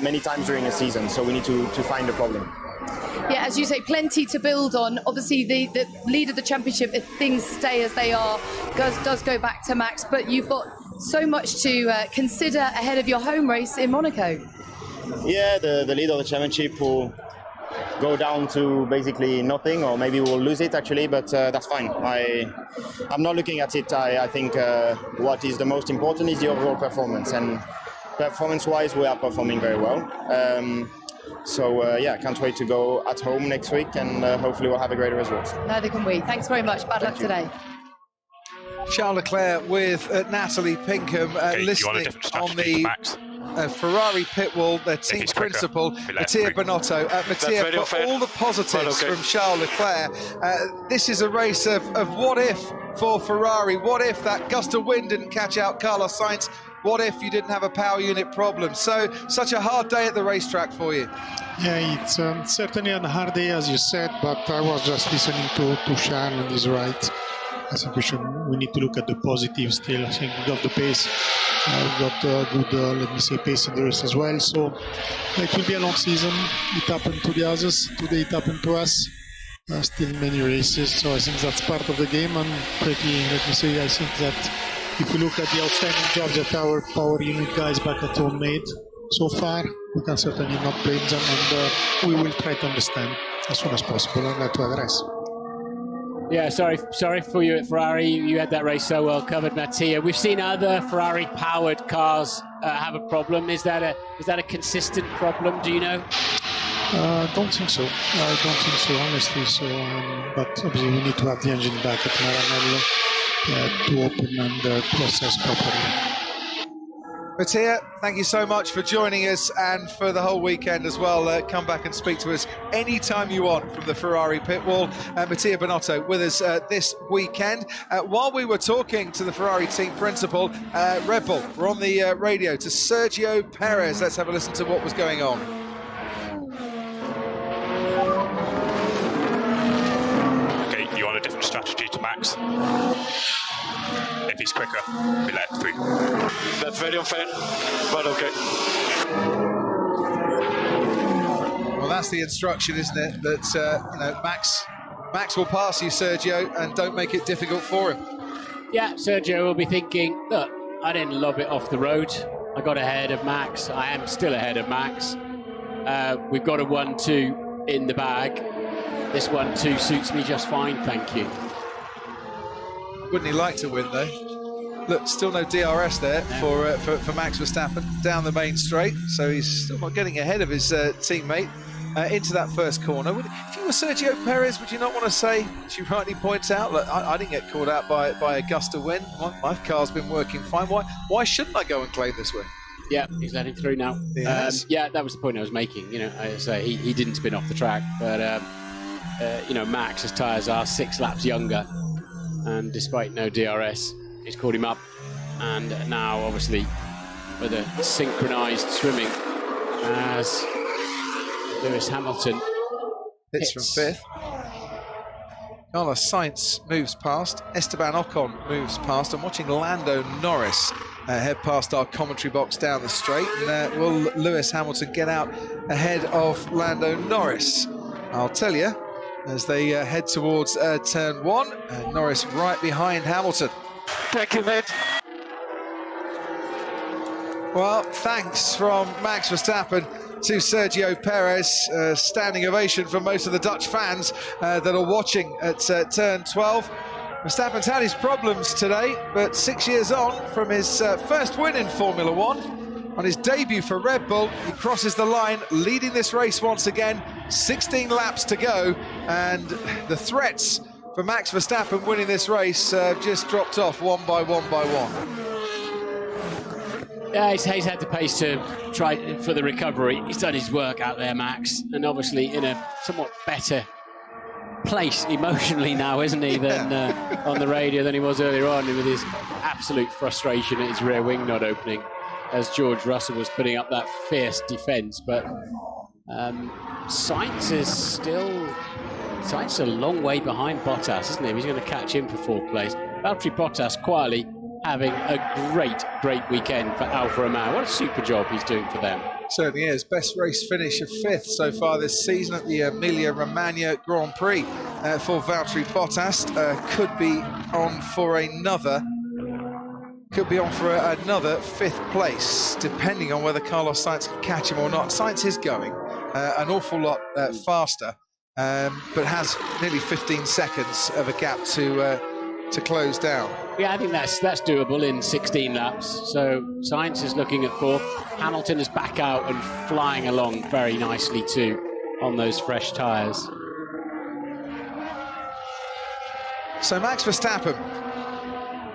Speaker 11: many times during a season. So we need to find the problem.
Speaker 10: Yeah, as you say, plenty to build on. Obviously, the lead of the championship, if things stay as they are, does go back to Max. But you've got so much to consider ahead of your home race in Monaco.
Speaker 11: Yeah, the lead of the championship will go down to basically nothing, or maybe we'll lose it actually, but that's fine. I'm not looking at it. I think what is the most important is the overall performance, and performance-wise, we are performing very well. So yeah, can't wait to go at home next week, and hopefully we'll have a great result.
Speaker 10: Neither can we. Thanks very much. Bad luck today.
Speaker 2: Charles Leclerc with Natalie Pinkham listening on the Ferrari pit wall, their team principal, Mattia Binotto. Mattia, for all the positives from Charles Leclerc, this is a race of what if for Ferrari. What if that gust of wind didn't catch out Carlos Sainz? what if you didn't have a power unit problem? So, such a hard day at the racetrack for you.
Speaker 12: Yeah, it's certainly a hard day, as you said, but I was just listening to Charles, and he's right. I think we need to look at the positive still. I think we got the pace, we got good, let me say, pace in the race as well. So it will be a long season. It happened to the others. Today it happened to us. Still many races, so I think that's part of the game. And pretty, let me say, I think that if we look at the outstanding job that our power unit guys back at home made so far, we can certainly not blame them, and we will try to understand as soon as possible and to address.
Speaker 1: Yeah, sorry for you at Ferrari. You had that race so well covered, Mattia. We've seen other Ferrari-powered cars have a problem. Is that a consistent problem? Do you know?
Speaker 12: Don't think so. I don't think so, honestly. So, but obviously we need to have the engine back at Maranello to open and process properly.
Speaker 2: Mattia, thank you so much for joining us and for the whole weekend as well. Come back and speak to us anytime you want from the Ferrari pit wall. Mattia Binotto with us this weekend. While we were talking to the Ferrari team principal, Red Bull, we're on the radio to Sergio Perez. Let's have a listen to what was going on.
Speaker 7: Okay, you're on a different strategy to Max. If he's quicker, we let through. That's very unfair, but okay.
Speaker 2: Well, that's the instruction, isn't it? That you know, Max will pass you, Sergio, and don't make it difficult for him.
Speaker 1: Yeah, Sergio will be thinking, look, I didn't lob it off the road. I got ahead of Max. I am still ahead of Max. We've got a 1-2 in the bag. This 1-2 suits me just fine, thank you.
Speaker 2: Wouldn't he like to win, though? Look, still no DRS there for Max Verstappen down the main straight, so he's still not getting ahead of his teammate into that first corner. If you were Sergio Perez, would you not want to say, as you rightly points out, look, I didn't get caught out by a gust of wind. My car's been working fine. Why shouldn't I go and claim this win?
Speaker 1: Yeah, he's letting through now.
Speaker 2: Yes.
Speaker 1: Yeah, that was the point I was making. You know, I say he didn't spin off the track, but you know, Max's tyres are 6 laps younger. And despite no DRS, he's caught him up. And now, obviously, with a synchronised swimming as Lewis Hamilton
Speaker 2: hits from 5th. Carlos Sainz moves past. Esteban Ocon moves past. I'm watching Lando Norris head past our commentary box down the straight. And will Lewis Hamilton get out ahead of Lando Norris? I'll tell you. As they head towards turn 1, and Norris right behind Hamilton.
Speaker 9: Thank you, mate.
Speaker 2: Well, thanks from Max Verstappen to Sergio Perez. Standing ovation from most of the Dutch fans that are watching at turn 12. Verstappen's had his problems today, but 6 years on from his first win in Formula 1, on his debut for Red Bull, he crosses the line, leading this race once again. 16 laps to go, and the threats for Max Verstappen winning this race just dropped off one by one.
Speaker 1: Yeah, he's had the pace to try for the recovery. He's done his work out there, Max, and obviously in a somewhat better place emotionally now, isn't he, than on the radio than he was earlier on, with his absolute frustration at his rear wing not opening, as George Russell was putting up that fierce defence. But Sainz is a long way behind Bottas, isn't he? He's going to catch him for 4th place. Valtteri Bottas quietly having a great weekend for Alfa Romeo. What a super job he's doing for them.
Speaker 2: Certainly is. Best race finish of 5th so far this season at the Emilia-Romagna Grand Prix for Valtteri Bottas. Could be on for another 5th place, depending on whether Carlos Sainz can catch him or not. Sainz is going an awful lot faster, but has nearly 15 seconds of a gap to close down.
Speaker 1: Yeah, I think that's doable in 16 laps. So Sainz is looking at 4th. Hamilton is back out and flying along very nicely too on those fresh tyres.
Speaker 2: So Max Verstappen,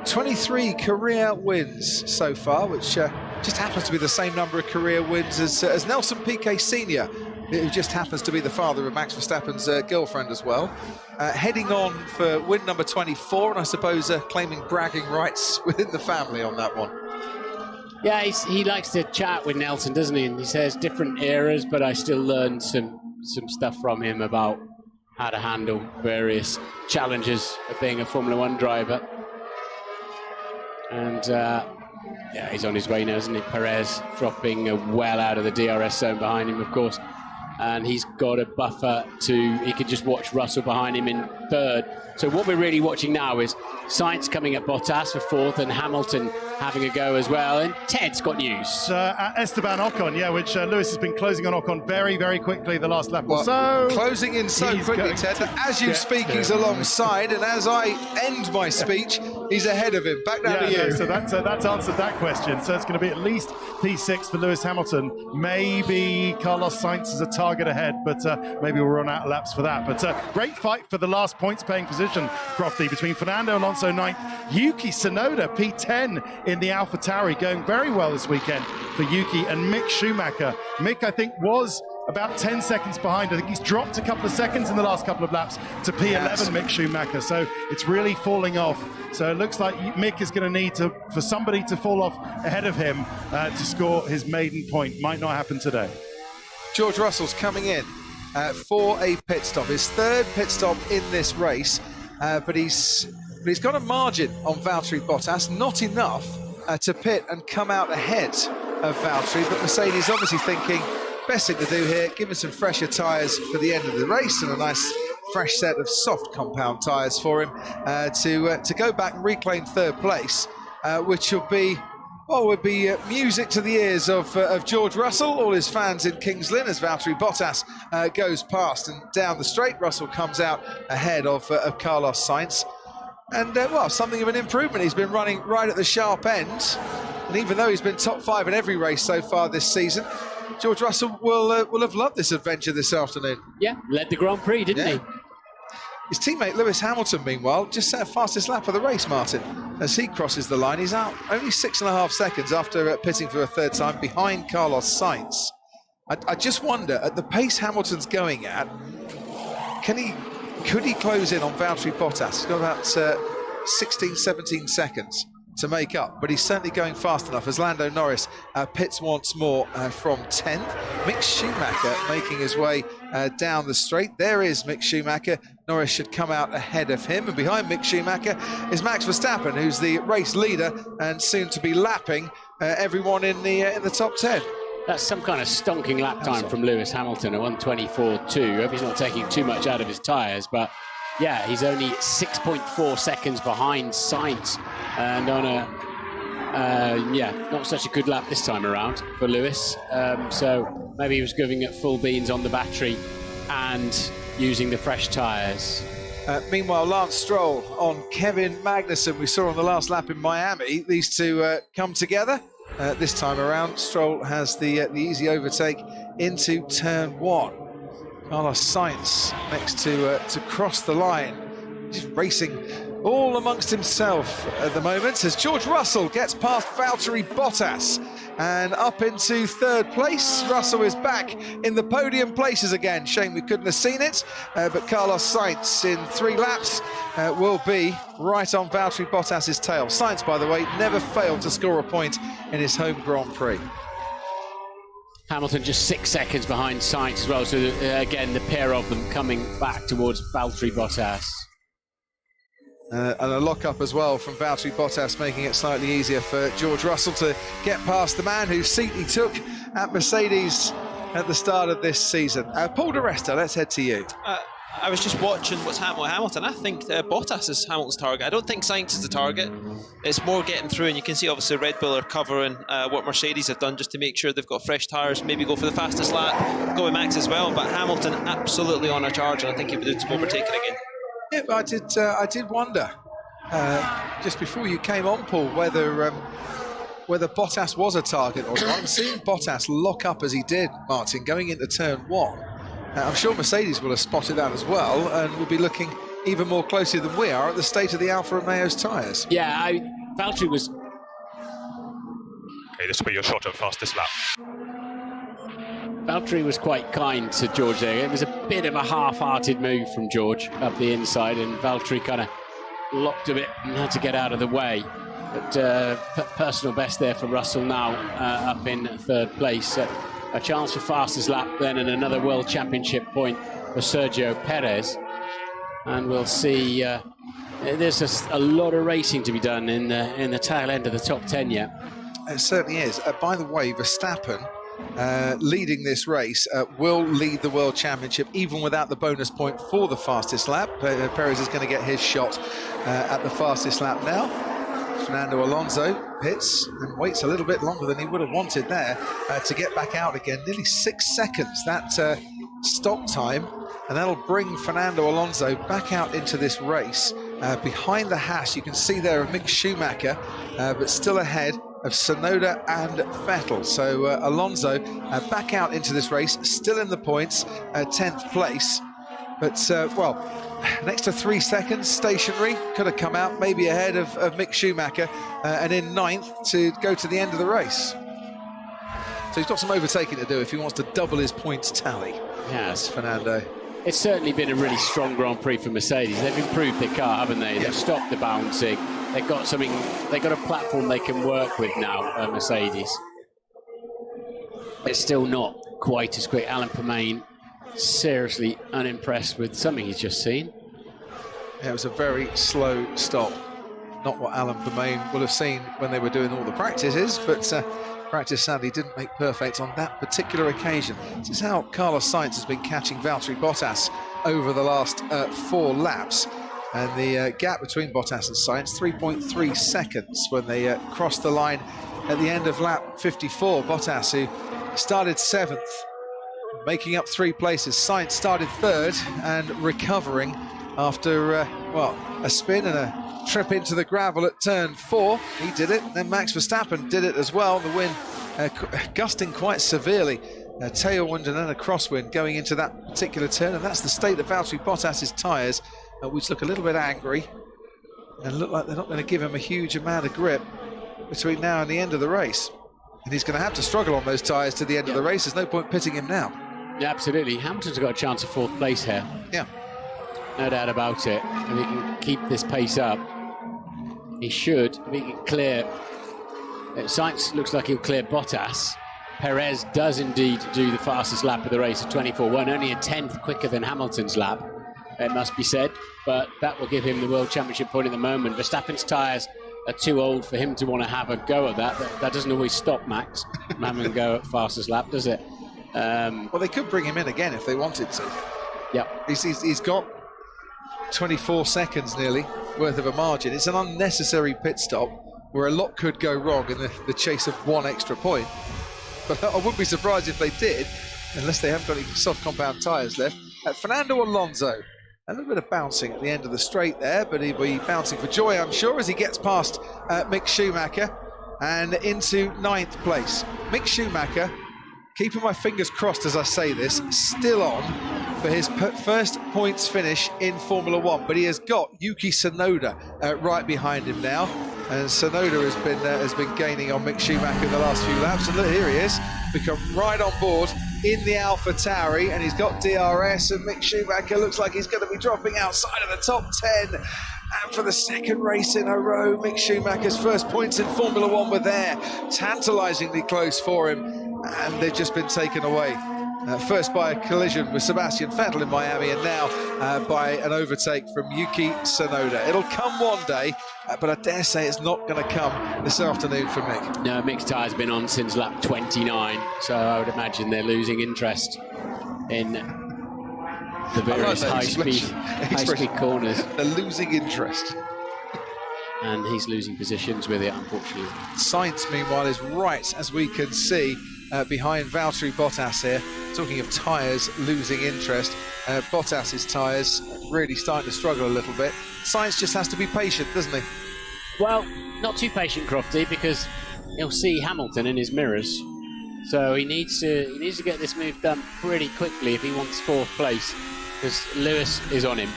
Speaker 2: 23 career wins so far, which just happens to be the same number of career wins as Nelson Piquet Sr., who just happens to be the father of Max Verstappen's girlfriend as well. Heading on for win number 24, and I suppose claiming bragging rights within the family on that one.
Speaker 1: Yeah, he likes to chat with Nelson, doesn't he? And he says different eras, but I still learned some stuff from him about how to handle various challenges of being a Formula One driver. And yeah, he's on his way now, isn't he? Perez dropping well out of the DRS zone behind him, of course. And he's got a buffer he could just watch Russell behind him in third. So what we're really watching now is Sainz coming at Bottas for fourth and Hamilton having a go as well. And Ted's got news.
Speaker 5: Esteban Ocon, yeah, which Lewis has been closing on Ocon very, very quickly the last lap or
Speaker 2: well,
Speaker 5: so.
Speaker 2: Closing in so quickly, Ted, that as you speak, he's alongside, and as I end my speech, he's ahead of him. Back down to you.
Speaker 5: No, so that's answered that question. So it's going to be at least P6 for Lewis Hamilton. Maybe Carlos Sainz is a target ahead, but maybe we'll run out of laps for that. But great fight for the last points-paying position, Crofty, between Fernando Alonso 9th, Yuki Tsunoda P10 in the AlphaTauri, going very well this weekend for Yuki, and Mick Schumacher. Mick, I think, was about 10 seconds behind. I think he's dropped a couple of seconds in the last couple of laps to P11, yes. Mick Schumacher. So it's really falling off. So it looks like Mick is going to need for somebody to fall off ahead of him to score his maiden point. Might not happen today.
Speaker 2: George Russell's coming in for a pit stop, his third pit stop in this race, but he's got a margin on Valtteri Bottas, not enough to pit and come out ahead of Valtteri, but Mercedes obviously thinking, best thing to do here, give him some fresher tyres for the end of the race and a nice fresh set of soft compound tyres for him to go back and reclaim third place, which will be music to the ears of George Russell, all his fans in Kings Lynn, as Valtteri Bottas goes past and down the straight. Russell comes out ahead of Carlos Sainz. And, well, something of an improvement. He's been running right at the sharp end. And even though he's been top 5 in every race so far this season, George Russell will have loved this adventure this afternoon.
Speaker 1: Yeah, led the Grand Prix, didn't he?
Speaker 2: His teammate Lewis Hamilton, meanwhile, just set a fastest lap of the race, Martin. As he crosses the line, he's out only 6.5 seconds after pitting for a third time behind Carlos Sainz. I just wonder, at the pace Hamilton's going at, could he close in on Valtteri Bottas? He's got about 16, 17 seconds to make up, but he's certainly going fast enough as Lando Norris pits once more from 10th. Mick Schumacher making his way down the straight. There is Mick Schumacher. Norris should come out ahead of him, and behind Mick Schumacher is Max Verstappen, who's the race leader and soon to be lapping everyone in the top 10.
Speaker 1: That's some kind of stonking lap time from Lewis Hamilton, a 1:24.2. I hope he's not taking too much out of his tyres, but yeah, he's only 6.4 seconds behind Sainz, and on not such a good lap this time around for Lewis. So maybe he was giving it full beans on the battery and using the fresh tyres.
Speaker 2: Meanwhile, Lance Stroll on Kevin Magnussen, we saw on the last lap in Miami. These two come together. This time around, Stroll has the easy overtake into turn 1. Carlos Sainz next to cross the line, just racing all amongst himself at the moment as George Russell gets past Valtteri Bottas and up into third place. Russell is back in the podium places again. Shame we couldn't have seen it, but Carlos Sainz in 3 laps will be right on Valtteri Bottas's tail. Sainz, by the way, never failed to score a point in his home Grand Prix.
Speaker 1: Hamilton just 6 seconds behind Sainz as well, so again the pair of them coming back towards Valtteri Bottas.
Speaker 2: And a lock-up as well from Valtteri Bottas, making it slightly easier for George Russell to get past the man whose seat he took at Mercedes at the start of this season. Paul di Resta, let's head to you.
Speaker 6: I was just watching what's happening with Hamilton. I think Bottas is Hamilton's target. I don't think Sainz is the target. It's more getting through, and you can see obviously Red Bull are covering what Mercedes have done just to make sure they've got fresh tyres, maybe go for the fastest lap, go with Max as well, but Hamilton absolutely on a charge, and I think he'll be doing some overtaking again.
Speaker 2: Yeah, but I did wonder just before you came on, Paul, whether Bottas was a target or not. I'm seeing Bottas lock up as he did, Martin, going into turn 1. I'm sure Mercedes will have spotted that as well and will be looking even more closely than we are at the state of the Alfa Romeo's tyres.
Speaker 1: Yeah, Valtteri was...
Speaker 7: Okay, this will be your shot at fastest lap.
Speaker 1: Valtteri was quite kind to George there. It was a bit of a half-hearted move from George up the inside, and Valtteri kind of locked a bit and had to get out of the way. But personal best there for Russell now, up in third place. A chance for fastest lap then, and another World Championship point for Sergio Perez. And we'll see, there's just a lot of racing to be done in the tail end of the top 10 yet.
Speaker 2: It certainly is. By the way, Verstappen, leading this race, will lead the World Championship even without the bonus point for the fastest lap. Perez is going to get his shot at the fastest lap now. Fernando Alonso pits and waits a little bit longer than he would have wanted there to get back out again. Nearly 6 seconds, that stop time, and that'll bring Fernando Alonso back out into this race. Behind the hash, you can see there Mick Schumacher, but still ahead of Tsunoda and Vettel. So Alonso back out into this race, still in the points, 10th place. But, well, an extra 3 seconds stationary, could have come out maybe ahead of Mick Schumacher, and in 9th to go to the end of the race. So he's got some overtaking to do if he wants to double his points tally.
Speaker 1: Yes,
Speaker 2: Fernando.
Speaker 1: It's certainly been a really strong Grand Prix for Mercedes. They've improved their car, haven't they? They've stopped the bouncing. They've got something, they've got a platform they can work with now, Mercedes. It's still not quite as quick. Alan Permain seriously unimpressed with something he's just seen.
Speaker 2: Yeah, it was a very slow stop. Not what Alan Permain will have seen when they were doing all the practices, but practice sadly didn't make perfect on that particular occasion. This is how Carlos Sainz has been catching Valtteri Bottas over the last 4 laps. And the gap between Bottas and Sainz, 3.3 seconds when they crossed the line at the end of lap 54. Bottas, who started 7th, making up 3 places. Sainz started 3rd and recovering after, well, a spin and a trip into the gravel at turn 4. He did it. Then Max Verstappen did it as well. The wind gusting quite severely. A tailwind and then a crosswind going into that particular turn. And that's the state of Valtteri Bottas's tyres, which look a little bit angry and look like they're not going to give him a huge amount of grip between now and the end of the race. And he's going to have to struggle on those tyres to the end of the race. There's no point pitting him now.
Speaker 1: Yeah, absolutely. Hamilton's got a chance of 4th place here.
Speaker 2: Yeah.
Speaker 1: No doubt about it. If he can keep this pace up, he should. If he can clear... Sainz looks like he'll clear Bottas. Perez does indeed do the fastest lap of the race at 24.1, only a 10th quicker than Hamilton's lap, it must be said, but that will give him the World Championship point at the moment. Verstappen's tyres are too old for him to want to have a go at that. That doesn't always stop Max from having a go at fastest lap, does it?
Speaker 2: Well, they could bring him in again if they wanted to.
Speaker 1: Yep.
Speaker 2: He's got 24 seconds nearly worth of a margin. It's an unnecessary pit stop where a lot could go wrong in the chase of 1 extra point. But I wouldn't be surprised if they did, unless they haven't got any soft compound tyres left. Fernando Alonso, a little bit of bouncing at the end of the straight there, but he'll be bouncing for joy, I'm sure, as he gets past Mick Schumacher and into 9th place. Mick Schumacher, keeping my fingers crossed as I say this, still on for his first points finish in Formula 1, but he has got Yuki Tsunoda right behind him now. And Tsunoda has been gaining on Mick Schumacher in the last few laps. And look, here he is, become right on board in the AlphaTauri, and he's got DRS. And Mick Schumacher looks like he's going to be dropping outside of the top 10. And for the 2nd race in a row, Mick Schumacher's first points in Formula 1 were there, tantalisingly close for him, and they've just been taken away. First by a collision with Sebastian Vettel in Miami, and now by an overtake from Yuki Tsunoda. It'll come one day, but I dare say it's not going to come this afternoon for Mick.
Speaker 1: No, Mick's tyre's been on since lap 29, so I would imagine they're losing interest in the various high-speed corners.
Speaker 2: They're losing interest.
Speaker 1: And he's losing positions with it, unfortunately.
Speaker 2: Sainz, meanwhile, is right, as we can see, behind Valtteri Bottas here. Talking of tyres losing interest, Bottas's tyres really starting to struggle a little bit. Sainz just has to be patient, doesn't he?
Speaker 1: Well, not too patient, Crofty, because he'll see Hamilton in his mirrors. So he needs to get this move done pretty quickly if he wants 4th place, because Lewis is on him.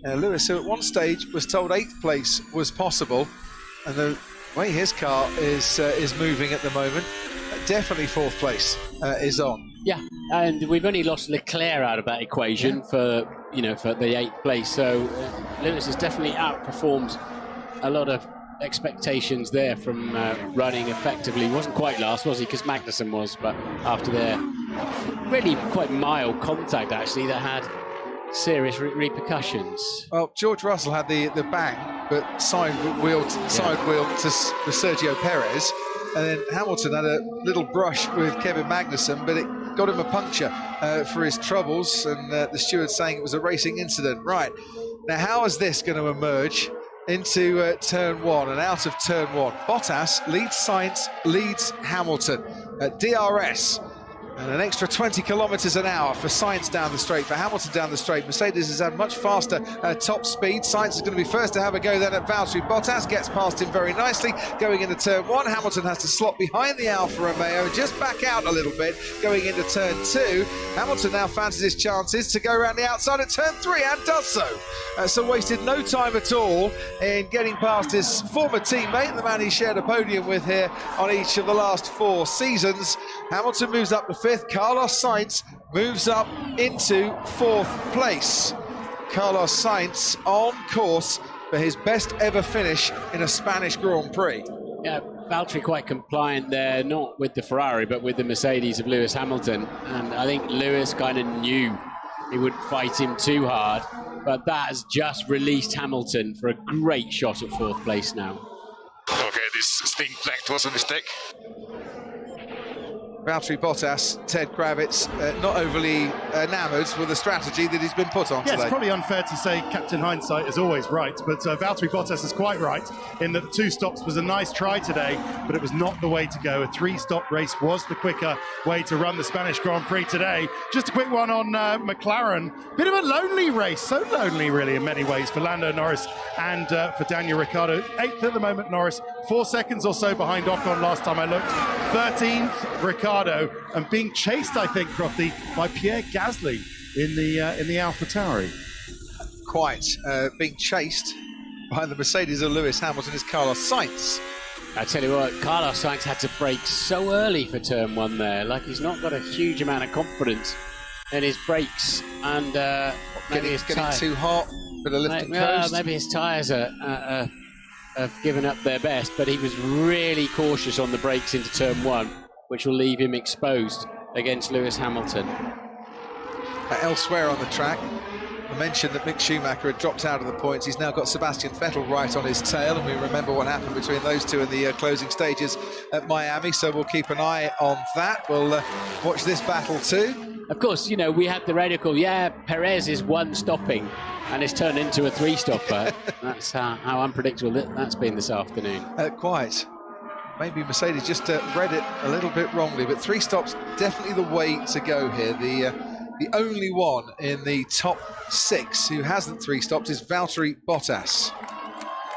Speaker 2: Lewis, who at one stage was told 8th place was possible, and the way his car is moving at the moment, definitely 4th place is on.
Speaker 1: Yeah, and we've only lost Leclerc out of that equation for the 8th place. So Lewis has definitely outperformed a lot of expectations there from running effectively. He wasn't quite last, was he? Because Magnussen was, but after their really quite mild contact, actually, that had serious repercussions.
Speaker 2: Well, George Russell had the bang, but side wheel to Sergio Perez, and then Hamilton had a little brush with Kevin Magnussen, but it got him a puncture for his troubles, and the steward saying it was a racing incident. Right, now how is this going to emerge into turn one and out of turn one? Bottas leads Sainz, leads Hamilton at DRS. And an extra 20 kilometres an hour for Sainz down the straight, for Hamilton down the straight. Mercedes has had much faster top speed. Sainz is going to be first to have a go then at Valtteri. Bottas gets past him very nicely going into turn one. Hamilton has to slot behind the Alfa Romeo and just back out a little bit going into turn two. Hamilton now fancies his chances to go around the outside at turn three and does so. So wasted no time at all in getting past his former teammate, the man he shared a podium with here on each of the last 4 seasons. Hamilton moves up to 5th. Carlos Sainz moves up into 4th place. Carlos Sainz on course for his best ever finish in a Spanish Grand Prix.
Speaker 1: Yeah, Valtteri quite compliant there, not with the Ferrari, but with the Mercedes of Lewis Hamilton. And I think Lewis kind of knew he wouldn't fight him too hard, but that has just released Hamilton for a great shot at 4th place now.
Speaker 7: Okay, this stink plank was a mistake.
Speaker 2: Valtteri Bottas, Ted Kravitz, not overly enamoured with the strategy that he's been put on today.
Speaker 5: It's probably unfair to say Captain Hindsight is always right, but Valtteri Bottas is quite right in that the 2 stops was a nice try today, but it was not the way to go. A 3-stop race was the quicker way to run the Spanish Grand Prix today. Just a quick one on McLaren. Bit of a lonely race, so lonely really in many ways for Lando Norris and for Daniel Ricciardo. 8th at the moment, Norris, 4 seconds or so behind Ocon last time I looked. 13th, Ricciardo, and being chased, I think, Crofty, by Pierre Gasly in the AlphaTauri.
Speaker 2: Quite. Being chased by the Mercedes of Lewis Hamilton is Carlos Sainz.
Speaker 1: I tell you what, Carlos Sainz had to brake so early for turn one there. Like, he's not got a huge amount of confidence in his brakes, and maybe his
Speaker 2: getting too hot, but a lift and coast.
Speaker 1: Maybe his tyres have given up their best, but he was really cautious on the brakes into turn one, which will leave him exposed against Lewis Hamilton.
Speaker 2: Elsewhere on the track, I mentioned that Mick Schumacher had dropped out of the points. He's now got Sebastian Vettel right on his tail, and we remember what happened between those two in the closing stages at Miami, so we'll keep an eye on that. We'll watch this battle too.
Speaker 1: Of course, you know, we had the radio call, Perez is 1 stopping, and it's turned into a 3-stopper. That's how unpredictable that's been this afternoon.
Speaker 2: Quite. Maybe Mercedes just read it a little bit wrongly, but 3 stops definitely the way to go here. The only one in the top 6 who hasn't 3 stopped is Valtteri Bottas.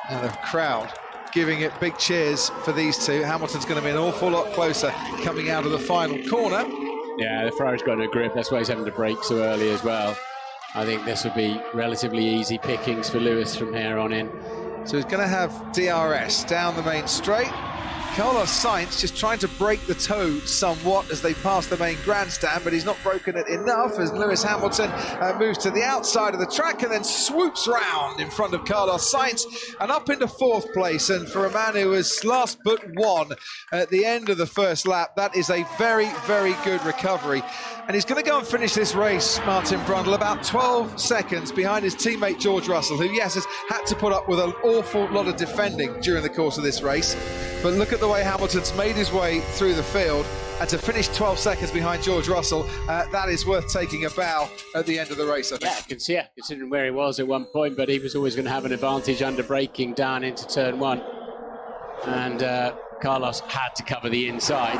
Speaker 2: Now the crowd giving it big cheers for these two. Hamilton's going to be an awful lot closer coming out of the final corner.
Speaker 1: Yeah, the Ferrari's got no grip. That's why he's having to brake so early as well. I think this will be relatively easy pickings for Lewis from here on in.
Speaker 2: So he's going to have DRS down the main straight. Carlos Sainz just trying to break the toe somewhat as they pass the main grandstand, but he's not broken it enough as Lewis Hamilton moves to the outside of the track and then swoops round in front of Carlos Sainz and up into 4th place. And for a man who was last but one at the end of the first lap, that is a very, very good recovery. And he's going to go and finish this race, Martin Brundle, about 12 seconds behind his teammate George Russell, who, yes, has had to put up with an awful lot of defending during the course of this race. But look at the way Hamilton's made his way through the field, and to finish 12 seconds behind George Russell, that is worth taking a bow at the end of the race, I think.
Speaker 1: Yeah, I can see it, considering where he was at one point, but he was always going to have an advantage under braking down into turn one. And Carlos had to cover the inside,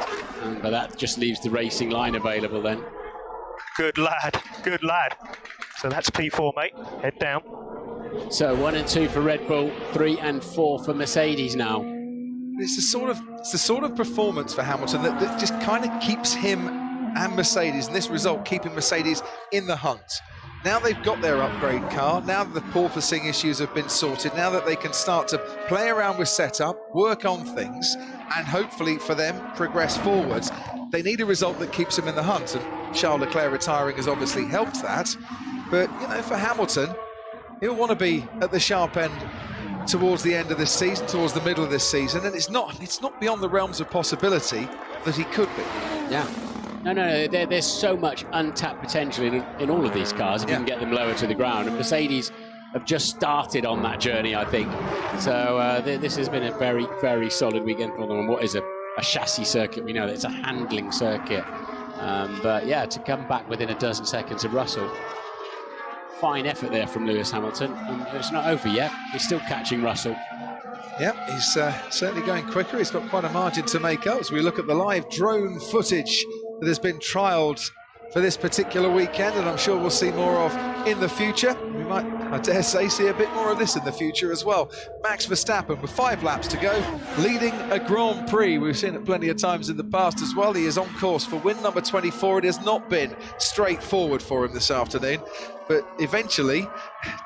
Speaker 1: but that just leaves the racing line available then.
Speaker 4: Good lad, good lad. So that's P4, mate. Head down.
Speaker 1: So 1 and 2 for Red Bull, 3 and 4 for Mercedes now.
Speaker 2: It's the sort of performance for Hamilton that just kind of keeps him and Mercedes, and this result keeping Mercedes in the hunt. Now they've got their upgrade car, now that the porpoising issues have been sorted, now that they can start to play around with setup, work on things, and hopefully for them progress forwards, they need a result that keeps them in the hunt, and Charles Leclerc retiring has obviously helped that. But, you know, for Hamilton, he'll want to be at the sharp end towards the end of this season, towards the middle of this season, and it's not beyond the realms of possibility that he could be.
Speaker 1: Yeah. No, there's so much untapped potential in all of these cars if you can get them lower to the ground. And Mercedes have just started on that journey, I think. So this has been a very, very solid weekend for them on what is a chassis circuit. We know that it's a handling circuit. But yeah, to come back within a dozen seconds of Russell, fine effort there from Lewis Hamilton. And it's not over yet. He's still catching Russell.
Speaker 2: Yeah, he's certainly going quicker. He's got quite a margin to make up as we look at the live drone footage that has been trialled for this particular weekend, and I'm sure we'll see more of in the future. We might, I dare say, see a bit more of this in the future as well. Max Verstappen with 5 laps to go, leading a Grand Prix. We've seen it plenty of times in the past as well. He is on course for win number 24. It has not been straightforward for him this afternoon, but eventually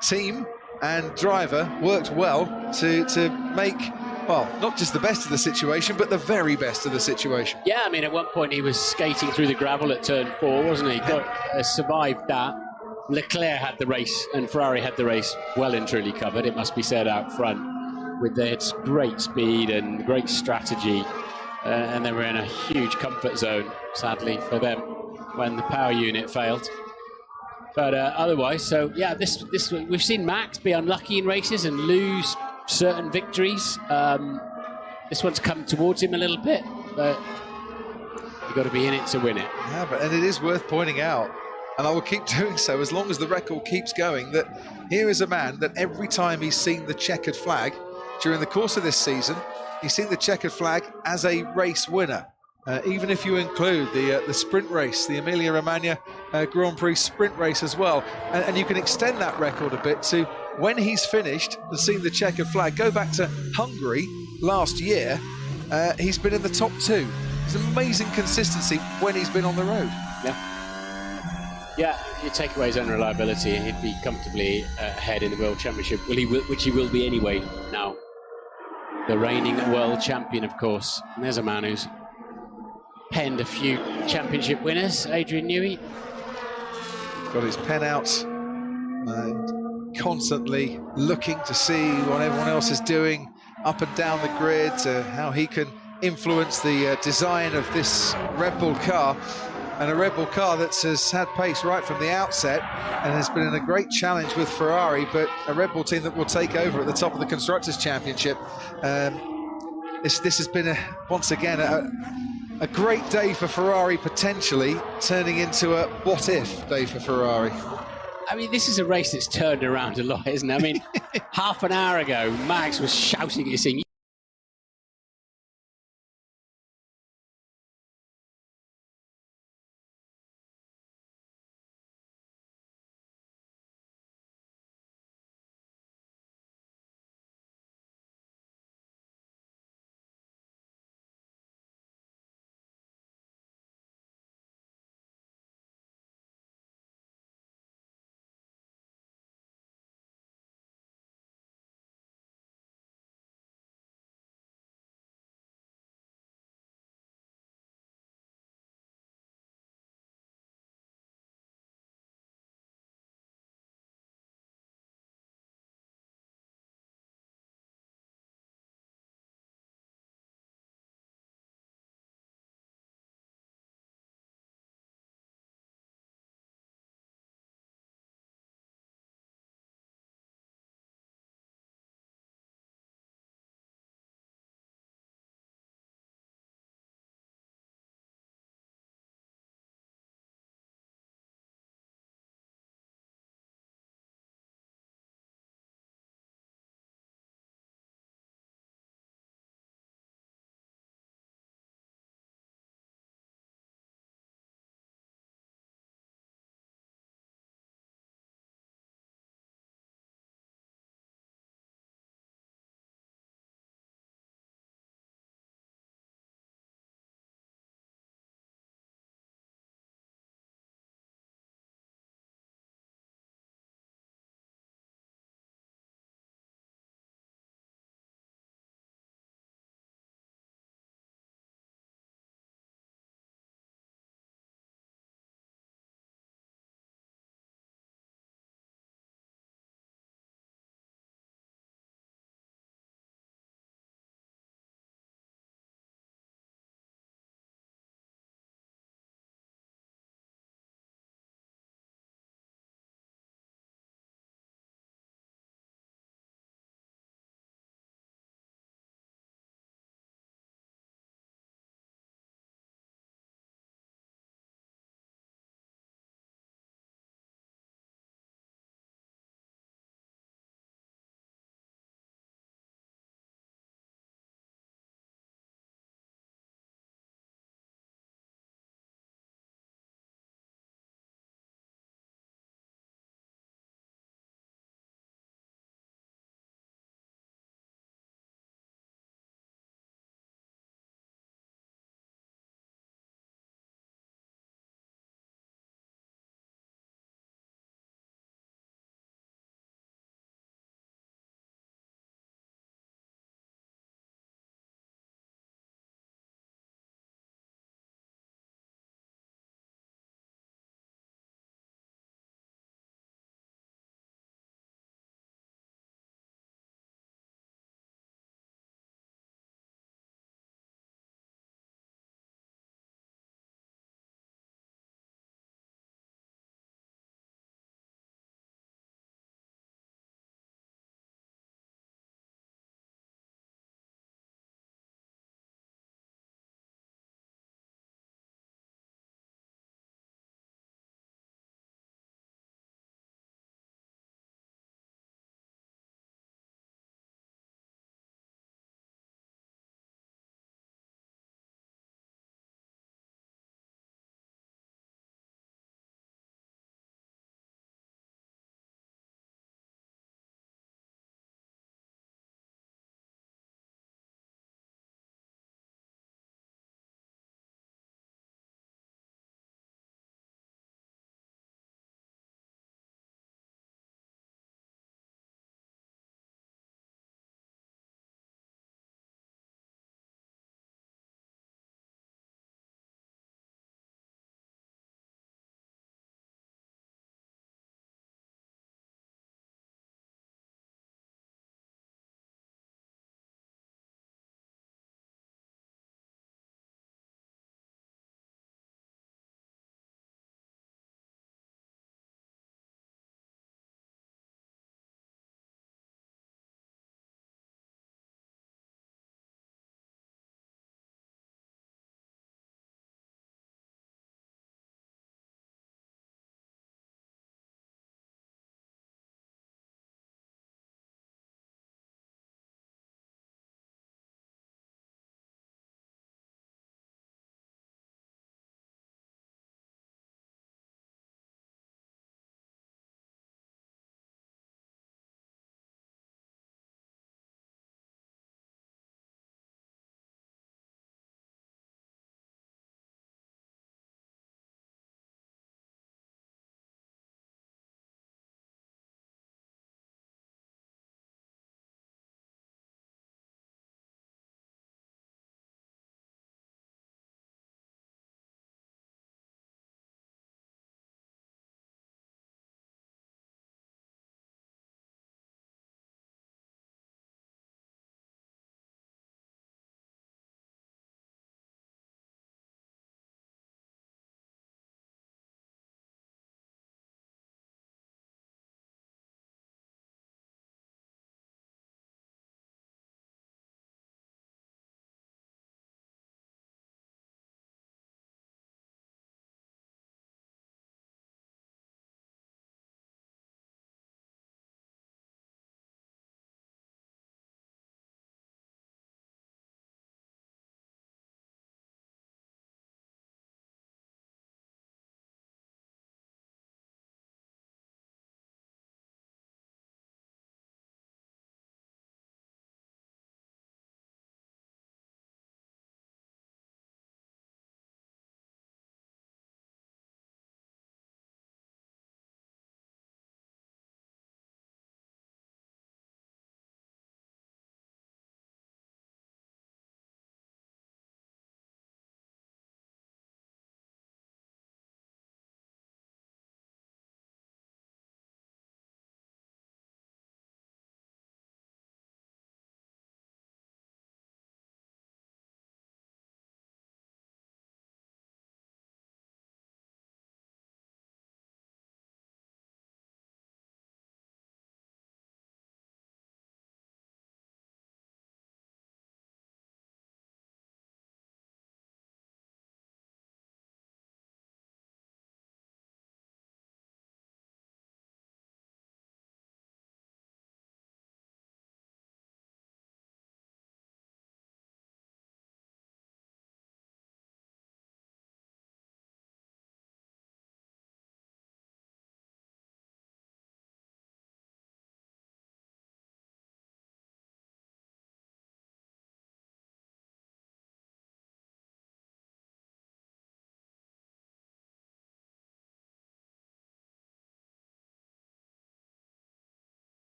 Speaker 2: team and driver worked well to make, well, not just the best of the situation, but the very best of the situation.
Speaker 1: Yeah, I mean, at one point he was skating through the gravel at turn 4, wasn't he? Survived that. Leclerc had the race, and Ferrari had the race well and truly covered, it must be said, out front, with their great speed and great strategy. And they were in a huge comfort zone, sadly, for them when the power unit failed. But otherwise, so yeah, this we've seen Max be unlucky in races and lose certain victories. This one's come towards him a little bit, but you've got to be in it to win it.
Speaker 2: Yeah, and it is worth pointing out, and I will keep doing so as long as the record keeps going, that here is a man that every time he's seen the checkered flag during the course of this season, he's seen the checkered flag as a race winner. Even if you include the sprint race, the Emilia-Romagna Grand Prix sprint race as well. And you can extend that record a bit to when he's finished and seen the checkered flag. Go back to Hungary last year, he's been in the top 2. It's amazing consistency when he's been on the road.
Speaker 1: Yeah, you take away his unreliability, he'd be comfortably ahead in the World Championship, which he will be anyway now. The reigning world champion, of course. And there's a man who's penned a few championship winners, Adrian Newey.
Speaker 2: Got his pen out, constantly looking to see what everyone else is doing up and down the grid, how he can influence the design of this Red Bull car. And a Red Bull car that has had pace right from the outset and has been in a great challenge with Ferrari, but a Red Bull team that will take over at the top of the Constructors' Championship. This has been, once again, a great day for Ferrari, potentially turning into a what-if day for Ferrari.
Speaker 1: I mean, this is a race that's turned around a lot, isn't it? I mean, half an hour ago, Max was shouting at you, saying,